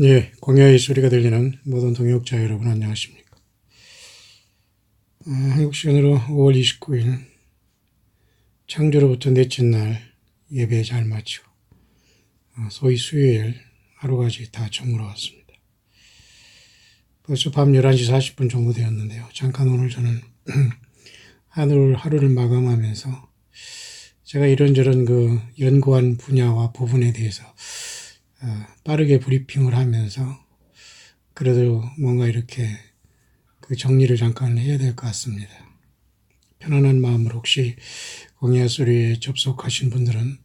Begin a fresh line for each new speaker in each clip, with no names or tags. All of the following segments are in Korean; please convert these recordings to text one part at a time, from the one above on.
예, 광야의 소리가 들리는 모든 동역자 여러분 안녕하십니까. 한국 시간으로 5월 29일 창조로부터 넷째 날 예배 잘 마치고 소위 수요일 하루까지 다 저물어 왔습니다. 벌써 밤 11시 40분 정도 되었는데요. 잠깐 오늘 저는 하루를 마감하면서 제가 이런저런 그 연구한 분야와 부분에 대해서 빠르게 브리핑을 하면서 그래도 뭔가 이렇게 그 정리를 잠깐 해야 될 것 같습니다. 편안한 마음으로 혹시 광야 소리에 접속하신 분들은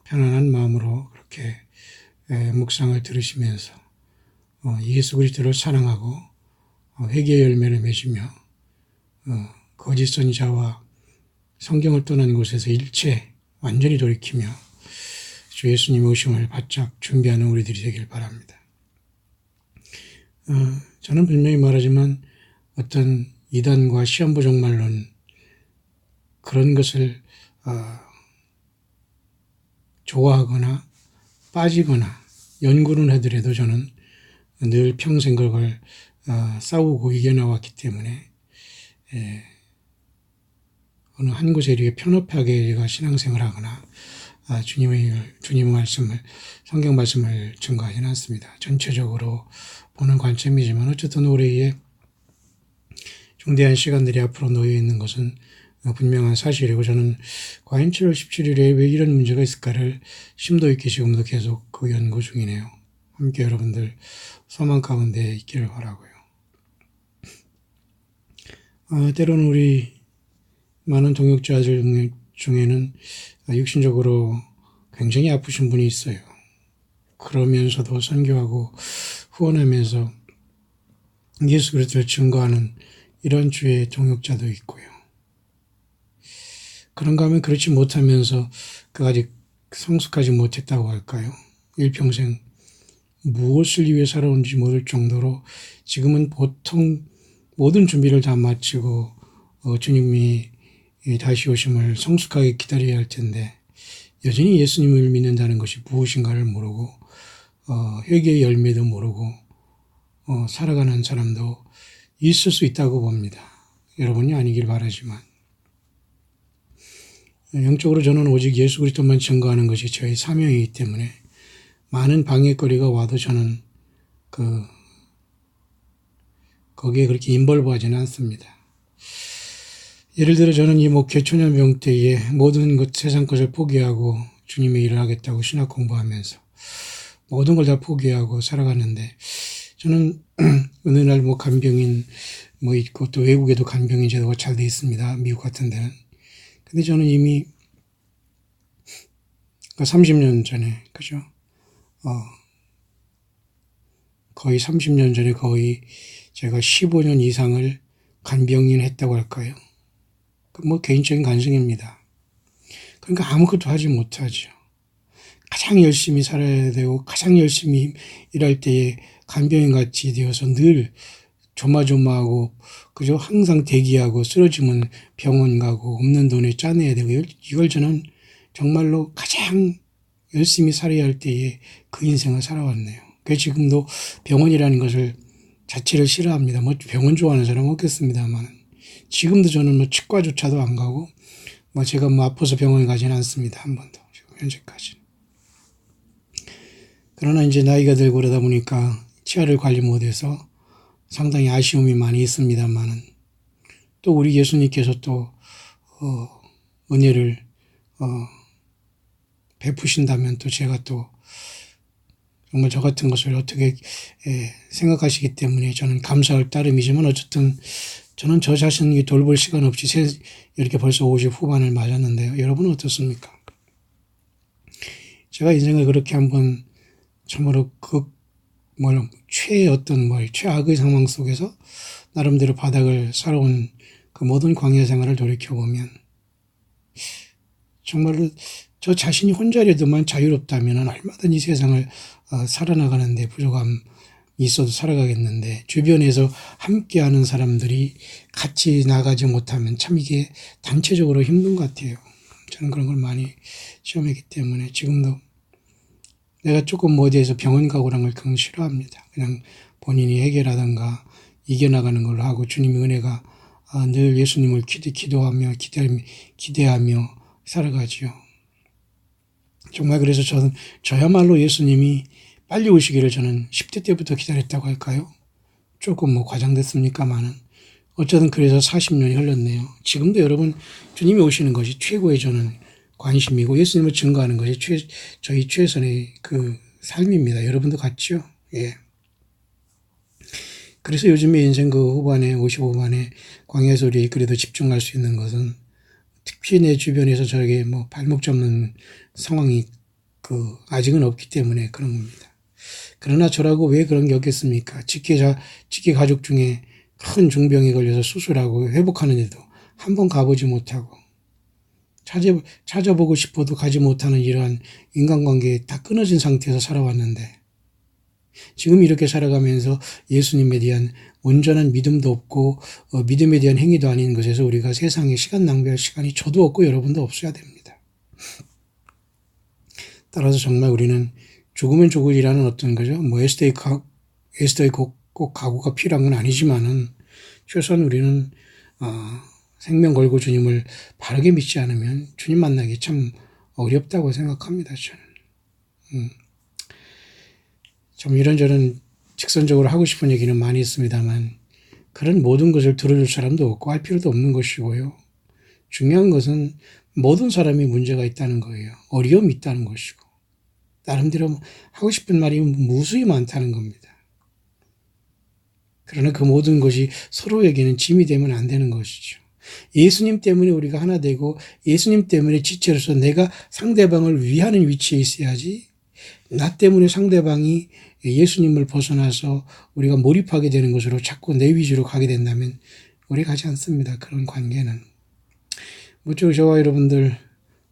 편안한 마음으로 그렇게 묵상을 들으시면서 예수 그리스도를 사랑하고 회개의 열매를 맺으며 거짓 선지자와 성경을 떠난 곳에서 일체 완전히 돌이키며 주 예수님 오심을 바짝 준비하는 우리들이 되길 바랍니다. 저는 분명히 말하지만 어떤 이단과 시한부정말론 그런 것을 좋아하거나 빠지거나 연구는 하더라도 저는 늘 평생 그걸 싸우고 이겨나왔기 때문에 어느 한 곳에 이렇게 편협하게 제가 신앙생활을 하거나 주님의 말씀을 성경 말씀을 증거하지는 않습니다. 전체적으로 보는 관점이지만 어쨌든 우리의 중대한 시간들이 앞으로 놓여 있는 것은 분명한 사실이고 저는 과연 7월 17일에 왜 이런 문제가 있을까를 심도 있게 지금도 계속 그 연구 중이네요. 함께 여러분들 소망 가운데 있기를 바라고요. 때로는 우리 많은 동역자들 중에는 육신적으로 굉장히 아프신 분이 있어요. 그러면서도 선교하고 후원하면서 예수 그리스도를 증거하는 이런 주의 동역자도 있고요. 그런가 하면 그렇지 못하면서 그가 아직 성숙하지 못했다고 할까요? 일평생 무엇을 위해 살아온지 모를 정도로 지금은 보통 모든 준비를 다 마치고 주님이 다시 오심을 성숙하게 기다려야 할 텐데 여전히 예수님을 믿는다는 것이 무엇인가를 모르고 회개의 열매도 모르고 살아가는 사람도 있을 수 있다고 봅니다. 여러분이 아니길 바라지만 영적으로 저는 오직 예수 그리스도만 증거하는 것이 저의 사명이기 때문에 많은 방해거리가 와도 저는 거기에 그렇게 인벌브하지는 않습니다. 예를 들어 저는 이 목회 초년병 때에 모든 것 세상 것을 포기하고 주님의 일을 하겠다고 신학 공부하면서 모든 걸 다 포기하고 살아갔는데 저는 어느 날 간병인 있고 또 외국에도 간병인 제도가 잘 돼 있습니다. 미국 같은 데는. 근데 저는 이미 30년 전에 그죠? 거의 30년 전에 거의 제가 15년 이상을 간병인 했다고 할까요? 개인적인 간증입니다. 그러니까 아무것도 하지 못하죠. 가장 열심히 살아야 되고 가장 열심히 일할 때에 간병인 같이 되어서 늘 조마조마하고 그저 항상 대기하고 쓰러지면 병원 가고 없는 돈에 짜내야 되고 이걸 저는 정말로 가장 열심히 살아야 할 때에 그 인생을 살아왔네요. 그래서 지금도 병원이라는 것을 자체를 싫어합니다. 병원 좋아하는 사람은 없겠습니다만 지금도 저는 치과조차도 안 가고 제가 아파서 병원에 가지는 않습니다. 한 번도 지금 현재까지. 그러나 이제 나이가 들고 그러다 보니까 치아를 관리 못해서 상당히 아쉬움이 많이 있습니다만은 또 우리 예수님께서 또 은혜를 베푸신다면 또 제가 또 정말 저 같은 것을 어떻게 생각하시기 때문에 저는 감사할 따름이지만 어쨌든 저는 저 자신이 돌볼 시간 없이 이렇게 벌써 50 후반을 맞았는데요. 여러분은 어떻습니까? 제가 인생을 그렇게 한번 참으로 최악의 상황 속에서 나름대로 바닥을 살아온 그 모든 광야 생활을 돌이켜보면 정말로 저 자신이 혼자라도만 자유롭다면 얼마든지 세상을 살아나가는데 부족함이 있어도 살아가겠는데 주변에서 함께하는 사람들이 같이 나가지 못하면 참 이게 단체적으로 힘든 것 같아요. 저는 그런 걸 많이 체험했기 때문에 지금도 내가 조금 뭐 어디에서 병원 가고 그런 걸 그냥 싫어합니다. 그냥 본인이 해결하던가 이겨나가는 걸로 하고 주님의 은혜가 늘 예수님을 기도하며 기대하며 살아가지요. 정말 그래서 저야말로 예수님이 빨리 오시기를 저는 10대 때부터 기다렸다고 할까요? 조금 뭐 과장됐습니까마는 어쩌든 그래서 40년이 흘렀네요. 지금도 여러분 주님이 오시는 것이 최고의 저는 관심이고 예수님을 증거하는 것이 저희 최선의 그 삶입니다. 여러분도 같죠? 예. 그래서 요즘에 인생 그 후반에 55반에 광야에서 우리 그래도 집중할 수 있는 것은 특히 내 주변에서 저에게 뭐 발목 잡는 상황이 아직은 없기 때문에 그런 겁니다. 그러나 저라고 왜 그런 게 없겠습니까? 직계 가족 중에 큰 중병에 걸려서 수술하고 회복하는데도 한 번 가보지 못하고 찾아보고 싶어도 가지 못하는 이러한 인간관계에 다 끊어진 상태에서 살아왔는데 지금 이렇게 살아가면서 예수님에 대한 온전한 믿음도 없고 믿음에 대한 행위도 아닌 것에서 우리가 세상에 시간 낭비할 시간이 저도 없고 여러분도 없어야 됩니다. 따라서 정말 우리는 죽으면 죽으리라는 어떤 거죠. 뭐 에스더의 꼭 각오가 필요한 건 아니지만은 최소한 우리는 생명 걸고 주님을 바르게 믿지 않으면 주님 만나기 참 어렵다고 생각합니다. 저는. 좀 이런저런 직선적으로 하고 싶은 얘기는 많이 있습니다만 그런 모든 것을 들어줄 사람도 없고 할 필요도 없는 것이고요. 중요한 것은 모든 사람이 문제가 있다는 거예요. 어려움이 있다는 것이고 나름대로 하고 싶은 말이 무수히 많다는 겁니다. 그러나 그 모든 것이 서로에게는 짐이 되면 안 되는 것이죠. 예수님 때문에 우리가 하나 되고 예수님 때문에 지체로서 내가 상대방을 위하는 위치에 있어야지 나 때문에 상대방이 예수님을 벗어나서 우리가 몰입하게 되는 것으로 자꾸 내 위주로 가게 된다면 오래 가지 않습니다. 그런 관계는. 모쪼록 저와 여러분들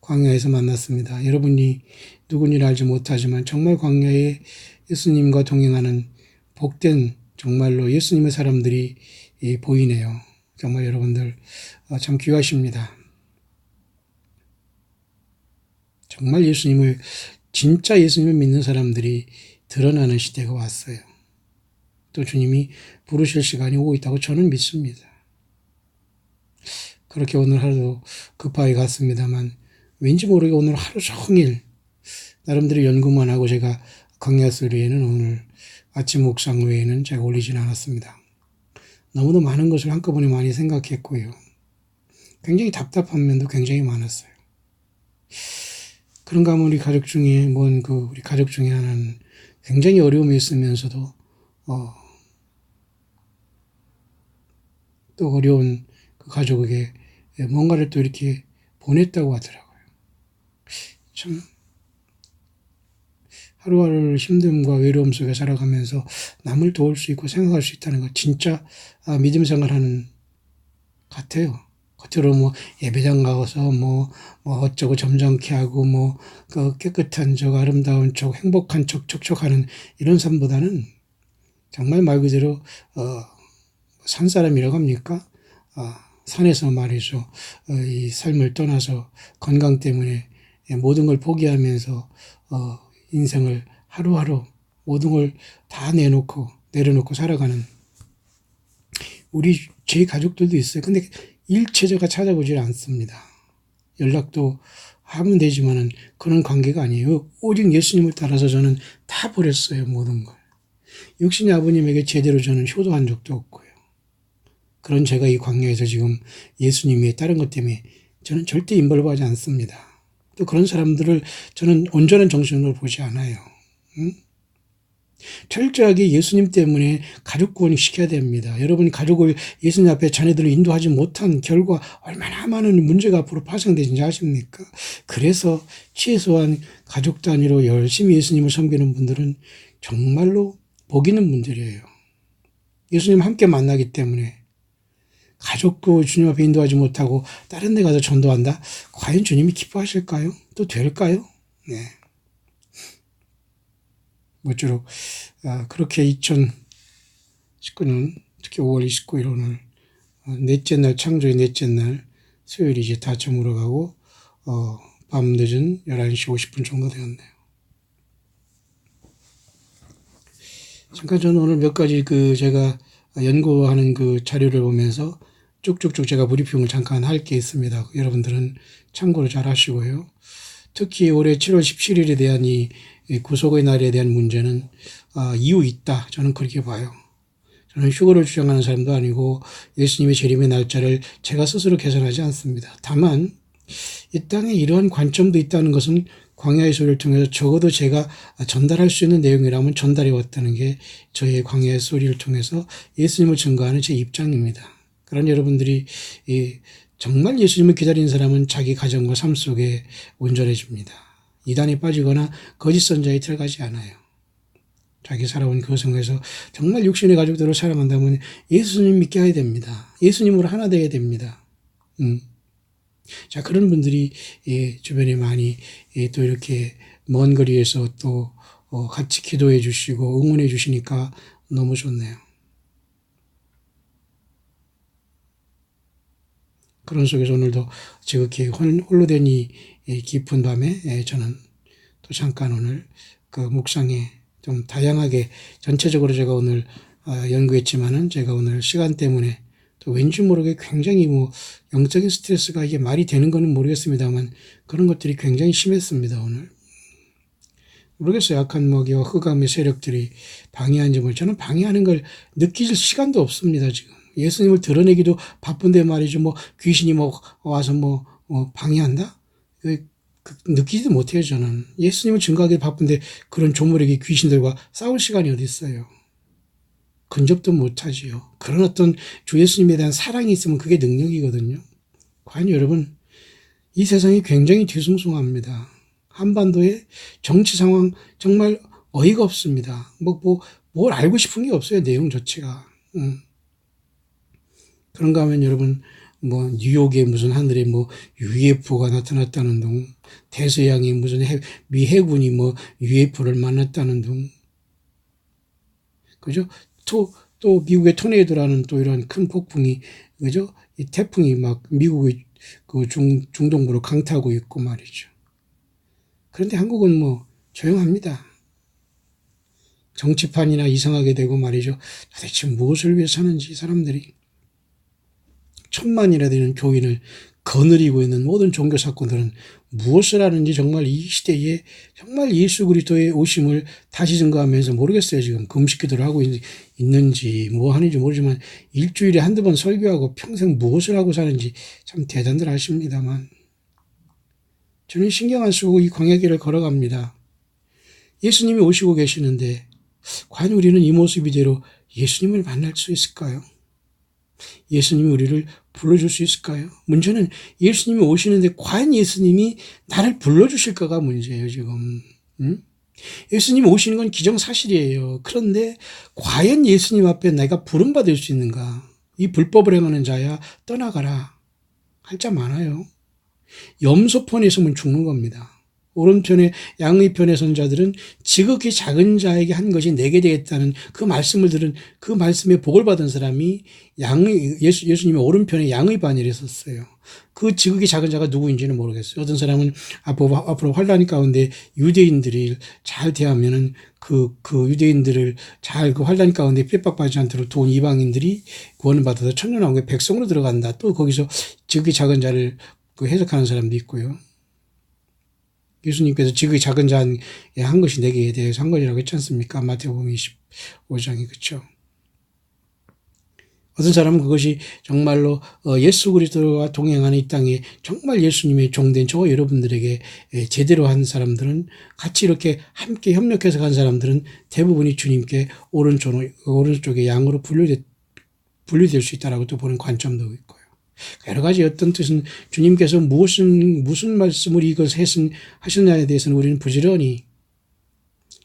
광야에서 만났습니다. 여러분이 누군지 알지 못하지만 정말 광야에 예수님과 동행하는 복된 정말로 예수님의 사람들이 보이네요. 정말 여러분들 참 귀하십니다. 정말 진짜 예수님을 믿는 사람들이 드러나는 시대가 왔어요. 또 주님이 부르실 시간이 오고 있다고 저는 믿습니다. 그렇게 오늘 하루도 급하게 갔습니다만 왠지 모르게 오늘 하루 종일 나름대로 연구만 하고 제가 광야소리에는 오늘 아침 묵상 외에는 제가 올리지는 않았습니다. 너무도 많은 것을 한꺼번에 많이 생각했고요. 굉장히 답답한 면도 굉장히 많았어요. 그런가 하면 우리 가족 중에 우리 가족 중에 하나는 굉장히 어려움이 있으면서도 또 어려운 그 가족에게 뭔가를 또 이렇게 보냈다고 하더라고요. 참 하루하루 힘듦과 외로움 속에 살아가면서 남을 도울 수 있고 생각할 수 있다는 것 진짜 믿음 생활하는 같아요. 겉으로 뭐 예배당 가서 뭐 어쩌고 점잖게 하고 그 깨끗한 척 아름다운 척 행복한 척 척척하는 이런 삶보다는 정말 말 그대로 산 사람이라고 합니까? 산에서 말이죠. 이 삶을 떠나서 건강 때문에 모든 걸 포기하면서 인생을 하루하루 모든 걸 다 내려놓고 살아가는 제 가족들도 있어요. 근데 일체제가 찾아보질 않습니다. 연락도 하면 되지만은 그런 관계가 아니에요. 오직 예수님을 따라서 저는 다 버렸어요. 모든 걸. 육신의 아버님에게 제대로 저는 효도한 적도 없고요. 그런 제가 이 광야에서 지금 예수님의 다른 것 때문에 저는 절대 인벌브하지 않습니다. 또 그런 사람들을 저는 온전한 정신으로 보지 않아요. 철저하게 예수님 때문에 가족 구원을 시켜야 됩니다. 여러분이 가족을 예수님 앞에 자녀들을 인도하지 못한 결과 얼마나 많은 문제가 앞으로 파생되는지 아십니까? 그래서 최소한 가족 단위로 열심히 예수님을 섬기는 분들은 정말로 복 있는 분들이에요. 예수님 함께 만나기 때문에 가족도 주님 앞에 인도하지 못하고 다른 데 가서 전도한다? 과연 주님이 기뻐하실까요? 또 될까요? 네. 모쪼록 그렇게 2019년 특히 5월 29일 오늘 넷째 날 창조의 넷째 날 수요일이 이제 다 저물어가고 밤 늦은 11시 50분 정도 되었네요. 잠깐 저는 오늘 몇 가지 제가 연구하는 자료를 보면서 쭉쭉쭉 제가 브리핑을 잠깐 할 게 있습니다. 여러분들은 참고를 잘 하시고요. 특히 올해 7월 17일에 대한 이 구속의 날에 대한 문제는 이유 있다. 저는 그렇게 봐요. 저는 휴거를 주장하는 사람도 아니고 예수님의 재림의 날짜를 제가 스스로 계산하지 않습니다. 다만 이 땅에 이러한 관점도 있다는 것은 광야의 소리를 통해서 적어도 제가 전달할 수 있는 내용이라면 전달해 왔다는 게 저의 광야의 소리를 통해서 예수님을 증거하는 제 입장입니다. 그런 여러분들이 정말 예수님을 기다리는 사람은 자기 가정과 삶 속에 온전해집니다. 이단에 빠지거나 거짓 선자에 들어가지 않아요. 자기 살아온 그 성에서 정말 육신의 가족들을 사랑한다면 예수님 믿게 해야 됩니다. 예수님으로 하나 되어야 됩니다. 자, 그런 분들이 주변에 많이 또 이렇게 먼 거리에서 또 같이 기도해 주시고 응원해 주시니까 너무 좋네요. 그런 속에서 오늘도 지극히 홀로 된 이 깊은 밤에 저는 또 잠깐 오늘 묵상에 좀 다양하게 전체적으로 제가 오늘 연구했지만은 제가 오늘 시간 때문에 또 왠지 모르게 굉장히 영적인 스트레스가 이게 말이 되는 거는 모르겠습니다만 그런 것들이 굉장히 심했습니다. 오늘 모르겠어요. 약한 먹이와 흑암의 세력들이 방해한지 모르겠어요. 저는 방해하는 걸 느낄 시간도 없습니다. 지금 예수님을 드러내기도 바쁜데 말이죠. 귀신이 와서 방해한다? 느끼지도 못해요. 저는 예수님을 증거하기 바쁜데 그런 조물에게 귀신들과 싸울 시간이 어디 있어요. 근접도 못하지요. 그런 어떤 주 예수님에 대한 사랑이 있으면 그게 능력이거든요. 과연 여러분, 이 세상이 굉장히 뒤숭숭합니다. 한반도의 정치 상황 정말 어이가 없습니다. 뭘 알고 싶은 게 없어요. 내용 자체가. 그런가 하면 여러분, 뉴욕에 무슨 하늘에 UFO가 나타났다는 둥, 대서양에 무슨 미 해군이 UFO를 만났다는 둥, 그죠? 또 미국의 토네이도라는 또 이런 큰 폭풍이, 그죠? 이 태풍이 막 미국의 중동부로 강타하고 있고 말이죠. 그런데 한국은 조용합니다. 정치판이나 이상하게 되고 말이죠. 도대체 무엇을 위해 사는지 사람들이. 천만이나 되는 교인을 거느리고 있는 모든 종교 사건들은 무엇을 하는지 정말 이 시대에 정말 예수 그리스도의 오심을 다시 증거하면서 모르겠어요. 지금 금식기도를 하고 있는지 뭐 하는지 모르지만 일주일에 한두 번 설교하고 평생 무엇을 하고 사는지 참 대단들 하십니다만 저는 신경 안 쓰고 이 광야길을 걸어갑니다. 예수님이 오시고 계시는데 과연 우리는 이 모습 이대로 예수님을 만날 수 있을까요? 예수님이 우리를 불러줄 수 있을까요? 문제는 예수님이 오시는데 과연 예수님이 나를 불러주실까가 문제예요, 지금. 예수님이 오시는 건 기정사실이에요. 그런데 과연 예수님 앞에 내가 부름받을 수 있는가? 이 불법을 행하는 자야 떠나가라. 할 자 많아요. 염소폰에 있으면 죽는 겁니다. 오른편에 양의 편에 선 자들은 지극히 작은 자에게 한 것이 내게 되겠다는 그 말씀을 들은 그 말씀에 복을 받은 사람이 예수님의 오른편에 양의 반열에 섰어요. 그 지극히 작은 자가 누구인지는 모르겠어요. 어떤 사람은 앞으로 환란 가운데 유대인들이 잘 대하면은 그 유대인들을 잘 그 환란 가운데 핍박받지 않도록 도운 이방인들이 구원을 받아서 천년왕국의 백성으로 들어간다. 또 거기서 지극히 작은 자를 해석하는 사람도 있고요. 예수님께서 지극히 작은 자에 한 것이 내게 대해서 한 것이라고 했지 않습니까? 마태복음 25장이 그렇죠. 어떤 사람은 그것이 정말로 예수 그리스도와 동행하는 이 땅에 정말 예수님의 종된 저와 여러분들에게 제대로 한 사람들은 같이 이렇게 함께 협력해서 간 사람들은 대부분이 주님께 오른쪽에 양으로 분류될 수 있다라고 또 보는 관점도 있고요. 여러 가지 어떤 뜻은 주님께서 무슨 말씀을 이것을 하셨냐에 대해서는 우리는 부지런히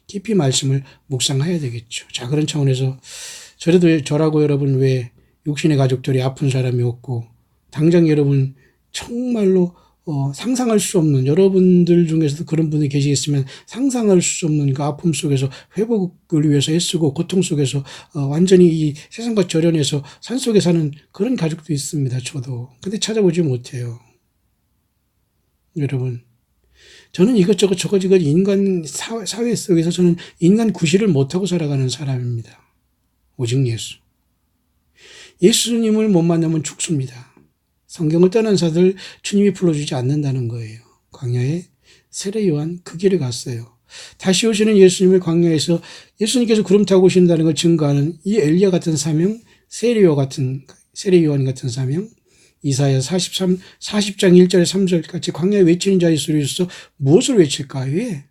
깊이 말씀을 묵상해야 되겠죠. 자, 그런 차원에서 저라고 여러분 왜 육신의 가족들이 아픈 사람이 없고 당장 여러분 정말로 상상할 수 없는 여러분들 중에서도 그런 분이 계시겠으면 상상할 수 없는 그 아픔 속에서 회복을 위해서 애쓰고 고통 속에서 완전히 이 세상과 절연해서 산속에 사는 그런 가족도 있습니다. 저도. 근데 찾아보지 못해요. 여러분 저는 이것저것 저것저것 인간 사회 속에서 저는 인간 구실을 못하고 살아가는 사람입니다. 오직 예수. 예수님을 못 만나면 죽습니다. 성경을 떠난 자들 주님이 불러주지 않는다는 거예요. 광야에 세례 요한 그 길을 갔어요. 다시 오시는 예수님을 광야에서 예수님께서 구름 타고 오신다는 걸 증거하는 이 엘리야 같은 사명, 세례 요한 같은 사명, 이사야 40장 1절 3절 같이 광야에 외치는 자의 소리로서 무엇을 외칠까요? 왜?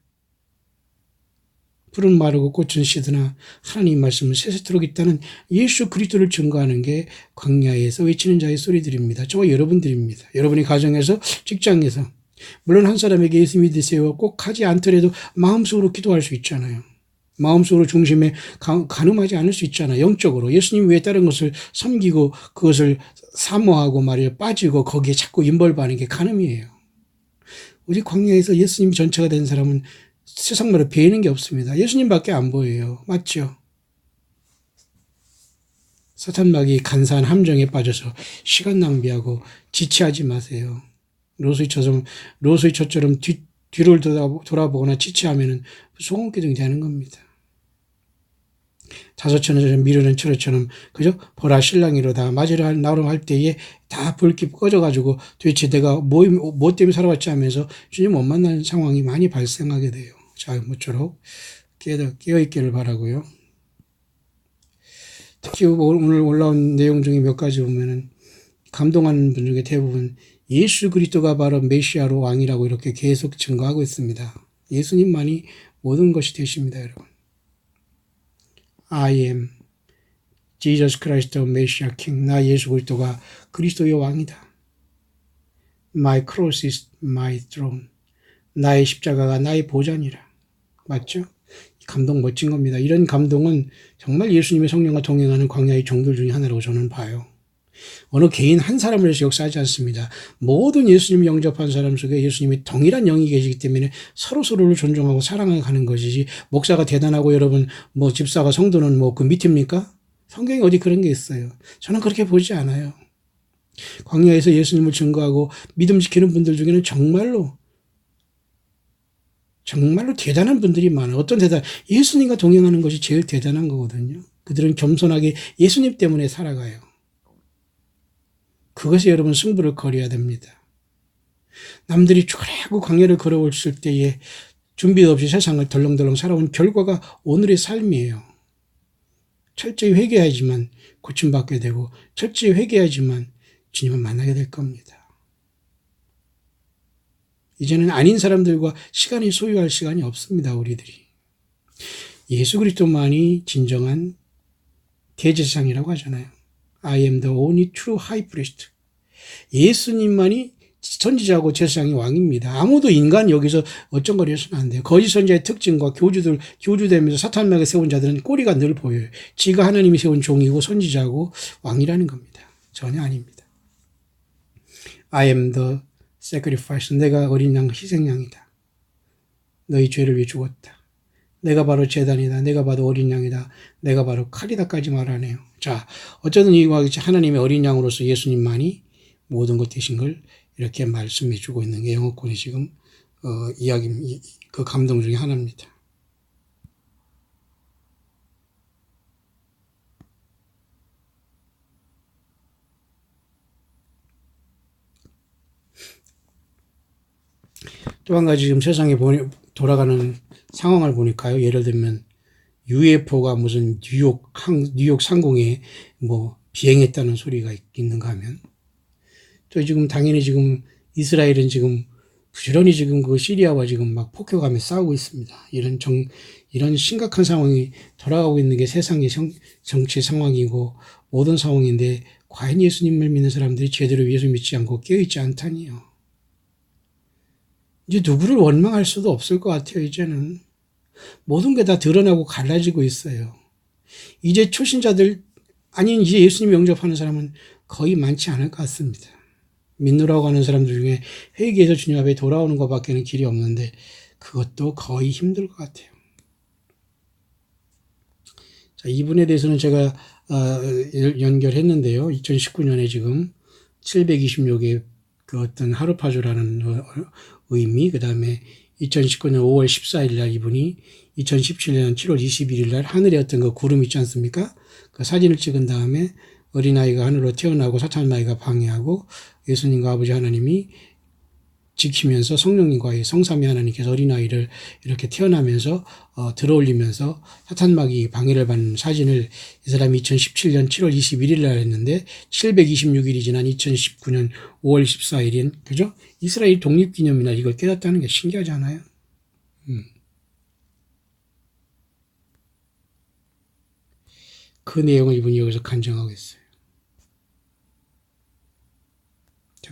풀은 마르고 꽃은 시드나 하나님 말씀은 새새토록 있다는 예수 그리스도를 증거하는 게 광야에서 외치는 자의 소리들입니다. 저와 여러분들입니다. 여러분이 가정에서, 직장에서, 물론 한 사람에게 예수 믿으세요 꼭 하지 않더라도 마음속으로 기도할 수 있잖아요. 마음속으로 중심에 가늠하지 않을 수 있잖아요. 영적으로 예수님 외에 다른 것을 섬기고 그것을 사모하고 말이에요. 빠지고 거기에 자꾸 임벌받는 게 가늠이에요. 우리 광야에서 예수님 전체가 된 사람은 세상말로 배이는 게 없습니다. 예수님밖에 안 보여요. 맞죠? 사탄막이 간사한 함정에 빠져서 시간 낭비하고 지체하지 마세요. 로스이처럼 뒤를 돌아보거나 지체하면은 소금기둥이 되는 겁니다. 자서처럼 미루는 철처럼 그죠? 보라 신랑이로다 맞으려 나오려 할 때에 다 불기 꺼져가지고 도대체 내가 뭐 때문에 살아왔지 하면서 주님 못 만나는 상황이 많이 발생하게 돼요. 자, 모쪼록 깨어있기를 바라고요. 특히 오늘 올라온 내용 중에 몇 가지 보면은 감동하는 분 중에 대부분 예수 그리스도가 바로 메시아로 왕이라고 이렇게 계속 증거하고 있습니다. 예수님만이 모든 것이 되십니다, 여러분. I am Jesus Christ, Messiah King. 나 예수 그리스도가 그리스도의 왕이다. My cross is my throne. 나의 십자가가 나의 보좌니라. 맞죠? 감동 멋진 겁니다. 이런 감동은 정말 예수님의 성령과 동행하는 광야의 종들 중에 하나라고 저는 봐요. 어느 개인 한 사람을 위해서 역사하지 않습니다. 모든 예수님을 영접한 사람 속에 예수님이 동일한 영이 계시기 때문에 서로를 존중하고 사랑하고 가는 것이지 목사가 대단하고 여러분 뭐 집사가 성도는 뭐 그 밑입니까? 성경에 어디 그런 게 있어요. 저는 그렇게 보지 않아요. 광야에서 예수님을 증거하고 믿음 지키는 분들 중에는 정말로 대단한 분들이 많아요. 어떤 예수님과 동행하는 것이 제일 대단한 거거든요. 그들은 겸손하게 예수님 때문에 살아가요. 그것이 여러분 승부를 거려야 됩니다. 남들이 초라하고 광야를 걸어올 때에 준비도 없이 세상을 덜렁덜렁 살아온 결과가 오늘의 삶이에요. 철저히 회개하지만 고침받게 되고 철저히 회개하지만 주님을 만나게 될 겁니다. 이제는 아닌 사람들과 시간이 소유할 시간이 없습니다. 우리들이. 예수 그리스도만이 진정한 대제사장이라고 하잖아요. I am the only true high priest. 예수님만이 선지자고 제사장이 왕입니다. 아무도 인간 여기서 어쩡거려서는 안 돼요. 거짓 선지자의 특징과 교주되면서 사탄막에 세운 자들은 꼬리가 늘 보여요. 지가 하나님이 세운 종이고 선지자고 왕이라는 겁니다. 전혀 아닙니다. I am the sacrifice. 내가 어린 양 희생양이다. 너희 죄를 위해 죽었다. 내가 바로 제단이다. 내가 바로 어린 양이다. 내가 바로 칼이다까지 말하네요. 자, 어쩌든 이와 같이 하나님의 어린 양으로서 예수님만이 모든 것 되신 걸 이렇게 말씀해 주고 있는 게 영어권의 지금 그 감동 중에 하나입니다. 또 한 가지 지금 세상에 돌아가는 상황을 보니까요. 예를 들면 UFO가 무슨 뉴욕 상공에 뭐 비행했다는 소리가 있는가 하면 또 지금 당연히 지금 이스라엘은 지금 부지런히 지금 그 시리아와 지금 막 폭격하며 싸우고 있습니다. 이런 심각한 상황이 돌아가고 있는 게 세상의 정치 상황이고 모든 상황인데 과연 예수님을 믿는 사람들이 제대로 예수 믿지 않고 깨어있지 않다니요. 이제 누구를 원망할 수도 없을 것 같아요. 이제는 모든 게 다 드러나고 갈라지고 있어요. 이제 초신자들 아닌 이제 예수님 영접하는 사람은 거의 많지 않을 것 같습니다. 믿노라고 하는 사람들 중에 회개해서 주님 앞에 돌아오는 것밖에는 길이 없는데 그것도 거의 힘들 것 같아요. 자, 이분에 대해서는 제가 연결했는데요. 2019년에 지금 726개 그 어떤 하루파주라는 의미, 그 다음에 2019년 5월 14일 날 이분이 2017년 7월 21일 날 하늘에 어떤 그 구름 있지 않습니까? 그 사진을 찍은 다음에 어린아이가 하늘로 태어나고 사탄마귀가 방해하고 예수님과 아버지 하나님이 지키면서 성령님과의 성삼위 하나님께서 어린아이를 이렇게 태어나면서 들어올리면서 사탄마귀 방해를 받는 사진을 이 사람이 2017년 7월 21일 날 했는데 726일이 지난 2019년 5월 14일인 그죠? 이스라엘 독립기념일 이걸 깨닫다는 게 신기하지 않아요? 그 내용을 이분이 여기서 간증하고 있어요.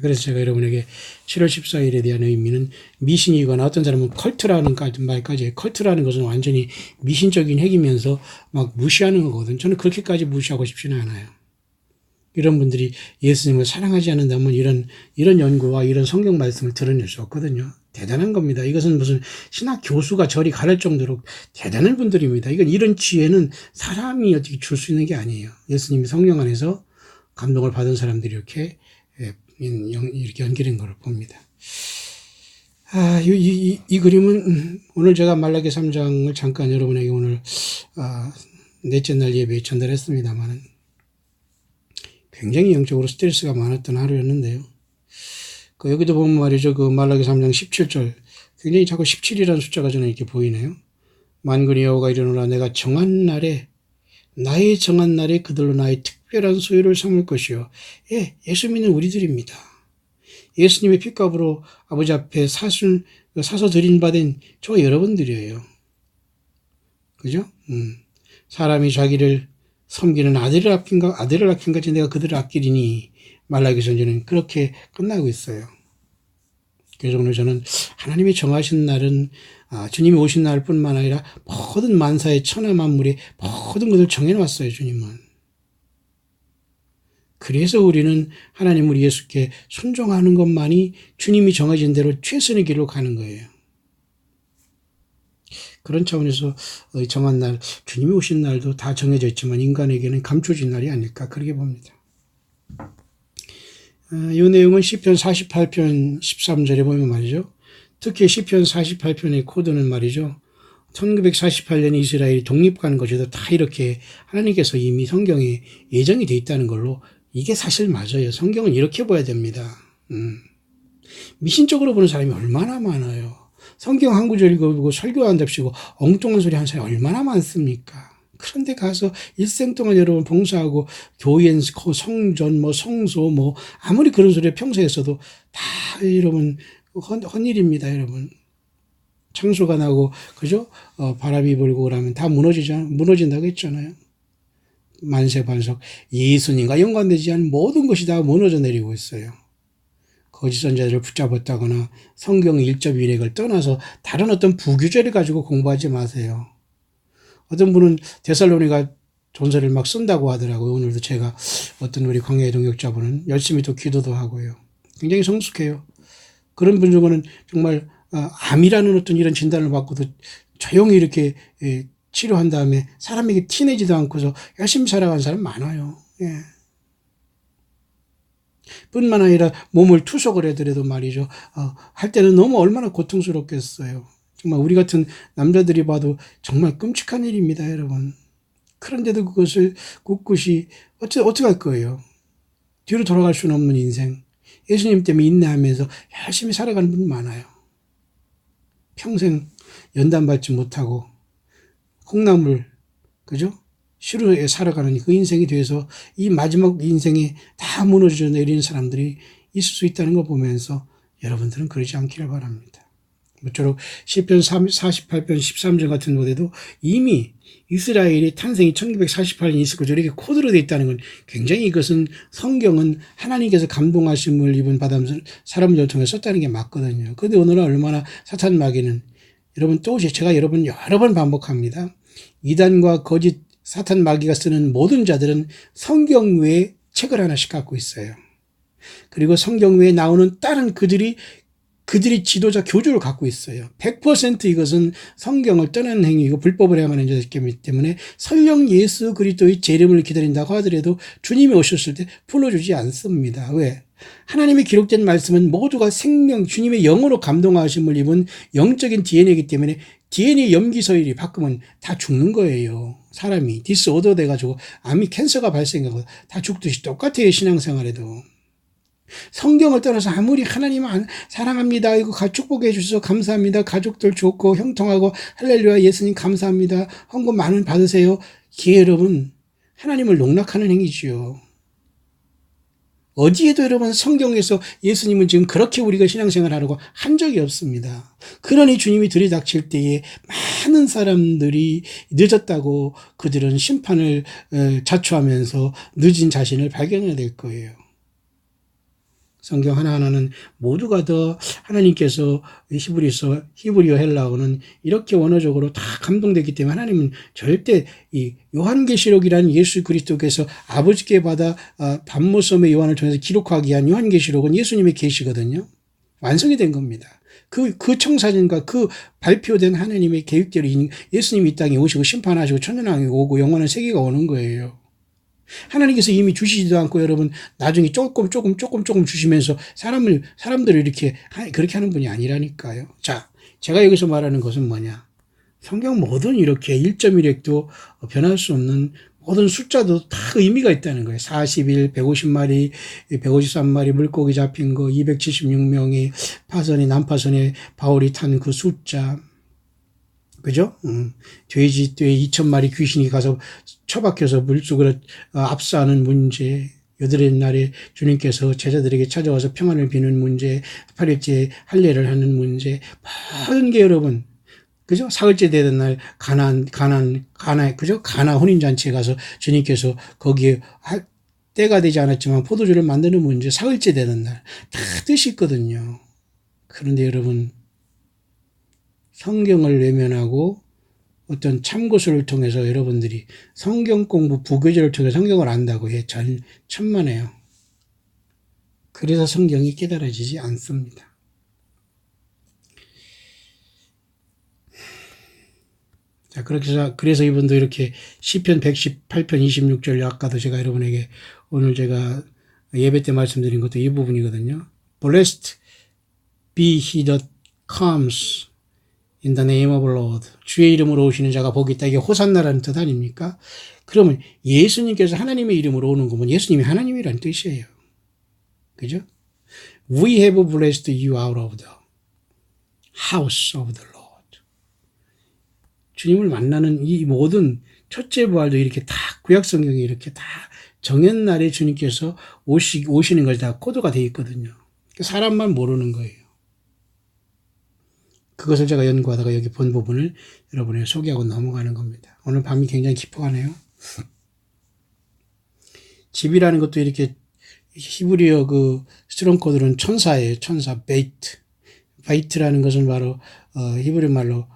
그래서 제가 여러분에게 7월 14일에 대한 의미는 미신이거나 어떤 사람은 컬트라는 말까지 컬트라는 것은 완전히 미신적인 핵이면서 막 무시하는 거거든요. 저는 그렇게까지 무시하고 싶지는 않아요. 이런 분들이 예수님을 사랑하지 않는다면 이런 연구와 이런 성경 말씀을 드러낼 수 없거든요. 대단한 겁니다. 이것은 무슨 신학 교수가 저리 가를 정도로 대단한 분들입니다. 이런 지혜는 사람이 어떻게 줄 수 있는 게 아니에요. 예수님이 성령 안에서 감동을 받은 사람들이 이렇게 연결된 걸 봅니다. 이 그림은 오늘 제가 말라기 3장을 잠깐 여러분에게 오늘 넷째 날 예배에 전달했습니다만 굉장히 영적으로 스트레스가 많았던 하루였는데요. 여기도 보면 말이죠. 말라기 3장 17절 굉장히 자꾸 17이라는 숫자가 저는 이렇게 보이네요. 만군의 여호와가 이르노라 내가 정한 날에 나의 정한 날에 그들로 나의 특별한 소유를 삼을 것이요. 예수 믿는 우리들입니다. 예수님의 핏값으로 아버지 앞에 사서 드린 바된 저 여러분들이에요. 그죠? 사람이 자기를 섬기는 아들을 아낀 같이 내가 그들을 아끼리니 말라기 선지는 그렇게 끝나고 있어요. 그래서 오늘 저는 하나님이 정하신 날은 주님이 오신 날뿐만 아니라 모든 만사의 천하 만물의 모든 것을 정해놨어요. 주님은. 그래서 우리는 하나님 우리 예수께 순종하는 것만이 주님이 정해진 대로 최선의 길로 가는 거예요. 그런 차원에서 정한 날, 주님이 오신 날도 다 정해져 있지만 인간에게는 감춰진 날이 아닐까 그렇게 봅니다. 이 내용은 시편 48편 13절에 보면 말이죠. 특히 시편 48편의 코드는 말이죠. 1948년에 이스라엘이 독립하는 것에도 다 이렇게 하나님께서 이미 성경에 예정이 돼 있다는 걸로 이게 사실 맞아요. 성경은 이렇게 봐야 됩니다. 미신적으로 보는 사람이 얼마나 많아요. 성경 한 구절 읽어보고 설교한답시고 엉뚱한 소리 하는 사람이 얼마나 많습니까? 그런데 가서 일생 동안 여러분 봉사하고 교인, 성전, 성소, 아무리 그런 소리 평소에 했어도 다 여러분 헛일입니다, 여러분. 창수가 나고, 그죠? 바람이 불고 그러면 다 무너진다고 했잖아요. 만세반석, 예수님과 연관되지 않은 모든 것이 다 무너져 내리고 있어요. 거짓 선자들을 붙잡았다거나 성경 일접 일획을 떠나서 다른 어떤 부교재를 가지고 공부하지 마세요. 어떤 분은 데살로니가 전서를 막 쓴다고 하더라고요. 오늘도 제가 어떤 우리 광야의 동역자분은 열심히 또 기도도 하고요. 굉장히 성숙해요. 그런 분 중에는 정말 암이라는 어떤 이런 진단을 받고도 조용히 이렇게 치료한 다음에 사람에게 티내지도 않고서 열심히 살아가는 사람 많아요. 뿐만 아니라 몸을 투석을 해더라도 말이죠. 할 때는 너무 얼마나 고통스럽겠어요. 정말 우리 같은 남자들이 봐도 정말 끔찍한 일입니다, 여러분. 그런데도 그것을 꿋꿋이 어떻게 할 거예요? 뒤로 돌아갈 수는 없는 인생. 예수님 때문에 인내하면서 열심히 살아가는 분 많아요. 평생 연단받지 못하고 콩나물, 그죠? 시루에 살아가는 그 인생이 돼서 이 마지막 인생에 다 무너져 내리는 사람들이 있을 수 있다는 걸 보면서 여러분들은 그러지 않기를 바랍니다. 모쪼록 시편 48편 13절 같은 곳에도 이미 이스라엘의 탄생이 1948년 있을 거죠. 이렇게 코드로 되어 있다는 건 굉장히 이것은 성경은 하나님께서 감동하심을 입은 사람들을 통해 썼다는 게 맞거든요. 그런데 오늘은 얼마나 사탄 마귀는 여러분 또 제가 여러분 여러 번 반복합니다. 이단과 거짓 사탄 마귀가 쓰는 모든 자들은 성경 외에 책을 하나씩 갖고 있어요. 그리고 성경 외에 나오는 다른 그들이 그들이 지도자 교주를 갖고 있어요. 100% 이것은 성경을 떠난 행위이고 불법을 행하는 자들이기 때문에 설령 예수 그리스도의 재림을 기다린다고 하더라도 주님이 오셨을 때 불러주지 않습니다. 왜? 하나님의 기록된 말씀은 모두가 생명, 주님의 영으로 감동하심을 입은 영적인 DNA이기 때문에 DNA 염기서열이 바꾸면 다 죽는 거예요. 사람이 디스오더 돼가지고 암이 캔서가 발생하고 다 죽듯이 똑같아요. 신앙생활에도. 성경을 떠나서 아무리 하나님 사랑합니다. 이거 축복해 주셔서 감사합니다. 가족들 좋고 형통하고 할렐루야 예수님 감사합니다. 헌금 많은 받으세요. 이게 여러분 하나님을 농락하는 행위지요. 어디에도 여러분 성경에서 예수님은 지금 그렇게 우리가 신앙생활 하라고 한 적이 없습니다. 그러니 주님이 들이닥칠 때에 많은 사람들이 늦었다고 그들은 심판을 자초하면서 늦은 자신을 발견해야 될 거예요. 성경 하나하나는 모두가 더 하나님께서 히브리어 헬라어는 이렇게 원어적으로 다 감동됐기 때문에 하나님은 절대 이 요한계시록이라는 예수 그리스도께서 아버지께 받아 반모섬의 요한을 통해서 기록하기 위한 요한계시록은 예수님의 계시거든요. 완성이 된 겁니다. 그 청사진과 그 발표된 하나님의 계획대로 예수님이 이 땅에 오시고 심판하시고 천년왕이 오고 영원한 세계가 오는 거예요. 하나님께서 이미 주시지도 않고 여러분 나중에 조금 주시면서 사람들을 이렇게 그렇게 하는 분이 아니라니까요. 자, 제가 여기서 말하는 것은 뭐냐? 성경 모든 이렇게 1.1획도 변할 수 없는 모든 숫자도 다 의미가 있다는 거예요. 40일, 150마리, 153마리 물고기 잡힌 거, 276명이 남파선에 바울이 탄 그 숫자. 그죠? 돼지 2,000마리 귀신이 가서 처박혀서 물속으로 압사하는 문제, 여덟의 날에 주님께서 제자들에게 찾아와서 평안을 비는 문제, 8일째 할례를 하는 문제, 모든 게 여러분, 그죠? 사흘째 되던 날 그죠? 가나 혼인잔치에 가서 주님께서 거기에 때가 되지 않았지만 포도주를 만드는 문제, 사흘째 되던 날 다 뜻이 있거든요. 그런데 여러분, 성경을 외면하고 어떤 참고서를 통해서 여러분들이 성경 공부 부교재를 통해 성경을 안다고 해 천만에요. 그래서 성경이 깨달아지지 않습니다. 자, 그래서 이분도 이렇게 시편 118편 26절 아까도 제가 여러분에게 오늘 제가 예배 때 말씀드린 것도 이 부분이거든요. Blessed be he that comes in the name of the Lord. 주의 이름으로 오시는 자가 복이 있다. 이게 호산나라는 뜻 아닙니까? 그러면 예수님께서 하나님의 이름으로 오는 거면 예수님이 하나님이라는 뜻이에요. 그죠? We have blessed you out of the house of the Lord. 주님을 만나는 이 모든 첫째 부활도 이렇게 다 구약성경에 이렇게 다 정했날에 주님께서 오시는 것이 다 코드가 되어 있거든요. 사람만 모르는 거예요. 그것을 제가 연구하다가 여기 본 부분을 여러분에게 소개하고 넘어가는 겁니다. 오늘 밤이 굉장히 깊어가네요. 집이라는 것도 이렇게 히브리어 그 스트롱 코드는 천사예요. 천사, 베이트라는 것은 바로 히브리 말로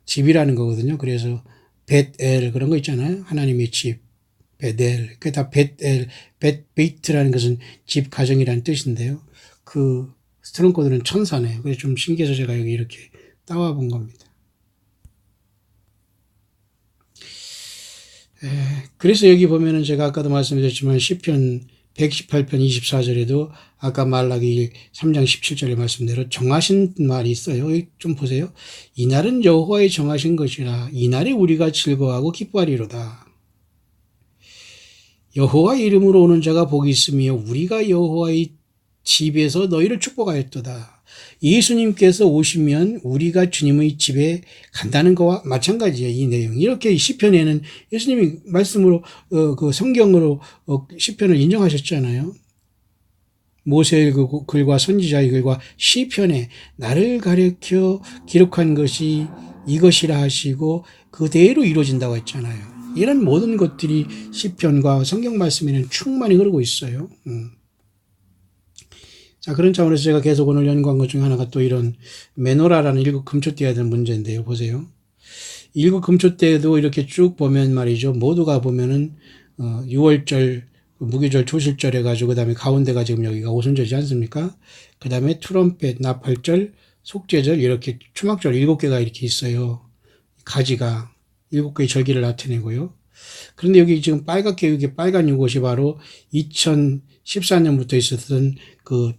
집이라는 거거든요. 그래서 벳엘 그런 거 있잖아요. 하나님의 집, 베델. 그게 다 베이트라는 것은 집, 가정이라는 뜻인데요. 그 스트롱 코드는 천사네요. 그래서 좀 신기해서 제가 여기 이렇게 따와 본 겁니다. 그래서 여기 보면은 제가 아까도 말씀드렸지만 시편 118편 24절에도 아까 말라기 3장 17절의 말씀대로 정하신 말이 있어요. 좀 보세요. 이날은 여호와의 정하신 것이라 이날에 우리가 즐거워하고 기뻐하리로다. 여호와 이름으로 오는 자가 복이 있으며 우리가 여호와의 집에서 너희를 축복하였도다. 예수님께서 오시면 우리가 주님의 집에 간다는 것과 마찬가지예요. 이 내용. 이렇게 시편에는 예수님이 말씀으로 그 성경으로 시편을 인정하셨잖아요. 모세의 글과 선지자의 글과 시편에 나를 가르쳐 기록한 것이 이것이라 하시고 그대로 이루어진다고 했잖아요. 이런 모든 것들이 시편과 성경 말씀에는 충만히 흐르고 있어요. 자, 그런 차원에서 제가 계속 오늘 연구한 것 중에 하나가 또 이런 메노라라는 일곱 금초대에 대한 문제인데요. 보세요. 일곱 금초대도 이렇게 쭉 보면 말이죠. 모두가 보면은 6월절 무교절 초실절 해가지고, 그 다음에 가운데가 지금 여기가 오순절이지 않습니까? 그 다음에 트럼펫, 나팔절, 속죄절, 이렇게 추막절 7개가 이렇게 있어요. 가지가 7개의 절기를 나타내고요. 그런데 여기 지금 빨갛게 이게 빨간 이것이 바로 2014년부터 있었던 그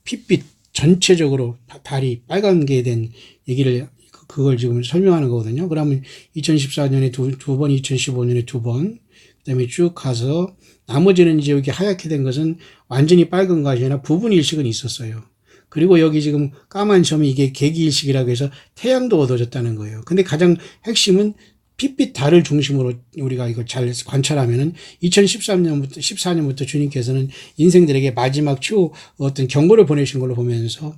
핏빛 전체적으로 달이 빨간 게 된 얘기를 그걸 지금 설명하는 거거든요. 그러면 2014년에 두 번, 2015년에 두 번, 그다음에 쭉 가서 나머지는 이제 여기 하얗게 된 것은 완전히 빨간 것이 아니라 부분 일식은 있었어요. 그리고 여기 지금 까만 점이 이게 계기일식이라고 해서 태양도 얻어졌다는 거예요. 근데 가장 핵심은 핏빛 달을 중심으로 우리가 이걸 잘 관찰하면은 2013년부터 14년부터 주님께서는 인생들에게 마지막 최후 어떤 경고를 보내신 걸로 보면서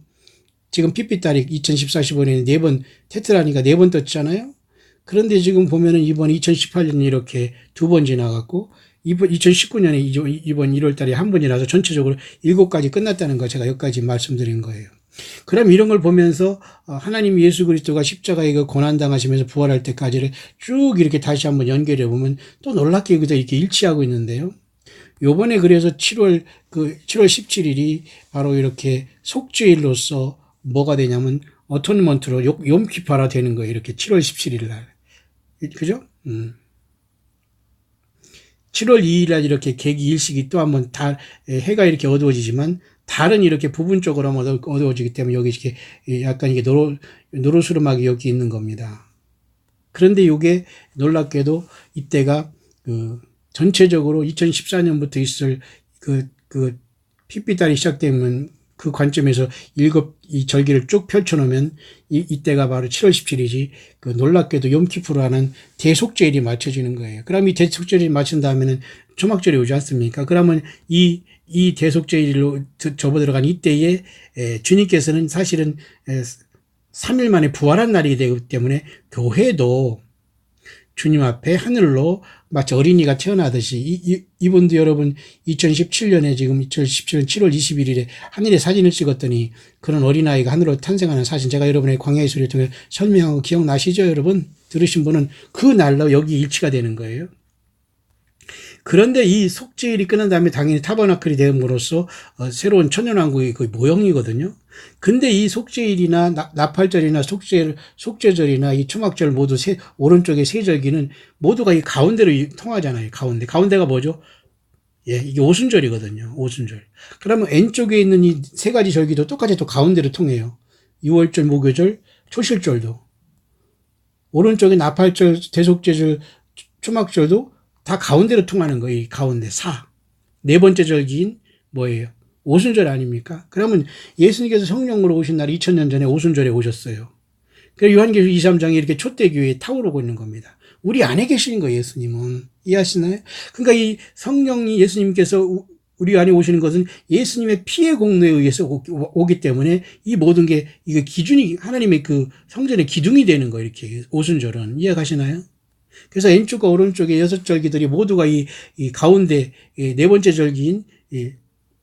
지금 핏빛 달이 2014, 15년에 4번 테트라니까 4번 떴잖아요. 그런데 지금 보면은 이번 2018년에 이렇게 2번 지나갔고 이번 2019년에 이번 1월 달에 한 번이라서 전체적으로 7가지 끝났다는 거 제가 여기까지 말씀드린 거예요. 그럼 이런 걸 보면서 하나님 예수 그리스도가 십자가에 그 고난당하시면서 부활할 때까지를 쭉 이렇게 다시 한번 연결해 보면 또 놀랍게 그저 이렇게 일치하고 있는데요. 요번에 그래서 7월 17일이 바로 이렇게 속죄일로서 뭐가 되냐면 어토너먼트로 욤키파라 되는 거예요. 이렇게 7월 17일 날. 그죠? 7월 2일 날 이렇게 계기 일식이 또 한번 해가 이렇게 어두워지지만 달은 이렇게 부분적으로 어두워지기 때문에 여기 이렇게 약간 이게 노로스름하게 여기 있는 겁니다. 그런데 이게 놀랍게도 이때가 전체적으로 2014년부터 있을 핏빛달이 시작되면 그 관점에서 이 절기를 쭉 펼쳐놓으면 이때가 바로 7월 17일이지 놀랍게도 욤키푸르라는 대속죄일이 맞춰지는 거예요. 그럼 이 대속죄일이 맞춘 다음에는 초막절이 오지 않습니까? 그러면 이 대속죄일로 접어들어간 이때에 주님께서는 사실은 3일 만에 부활한 날이 되기 때문에 교회도 주님 앞에 하늘로 마치 어린이가 태어나듯이 이분도 여러분 2017년에 지금 2017년 7월 21일에 하늘에 사진을 찍었더니 그런 어린아이가 하늘로 탄생하는 사진 제가 여러분의 광야의 소리를 통해 설명하고 기억나시죠? 여러분 들으신 분은 그 날로 여기 일치가 되는 거예요. 그런데 이 속죄일이 끝난 다음에 당연히 타버나클이 됨으로써 새로운 천년왕국의 그 모형이거든요. 근데 이 속죄일이나 나팔절이나 속죄절이나 이 초막절 모두 오른쪽의 세 절기는 모두가 이 가운데로 통하잖아요. 가운데가 뭐죠? 예, 이게 오순절이거든요. 오순절. 그러면 왼쪽에 있는 이 세 가지 절기도 똑같이 또 가운데로 통해요. 6월절, 목요절, 초실절도. 오른쪽에 나팔절, 대속죄절, 초막절도 다 가운데로 통하는 거예요. 이 가운데 4. 네 번째 절기인 뭐예요? 오순절 아닙니까? 그러면 예수님께서 성령으로 오신 날 2000년 전에 오순절에 오셨어요. 그래서 요한계시록 2, 3장에 이렇게 촛대교회에 타오르고 있는 겁니다. 우리 안에 계시는 거예요, 예수님은. 이해하시나요? 그러니까 이 성령이 예수님께서 우리 안에 오시는 것은 예수님의 피의 공로에 의해서 오기 때문에 이 모든 게 이거 기준이 하나님의 그 성전의 기둥이 되는 거예요, 이렇게 오순절은. 이해가시나요? 그래서 왼쪽과 오른쪽의 6절기들이 모두가 이 가운데 네 번째 절기인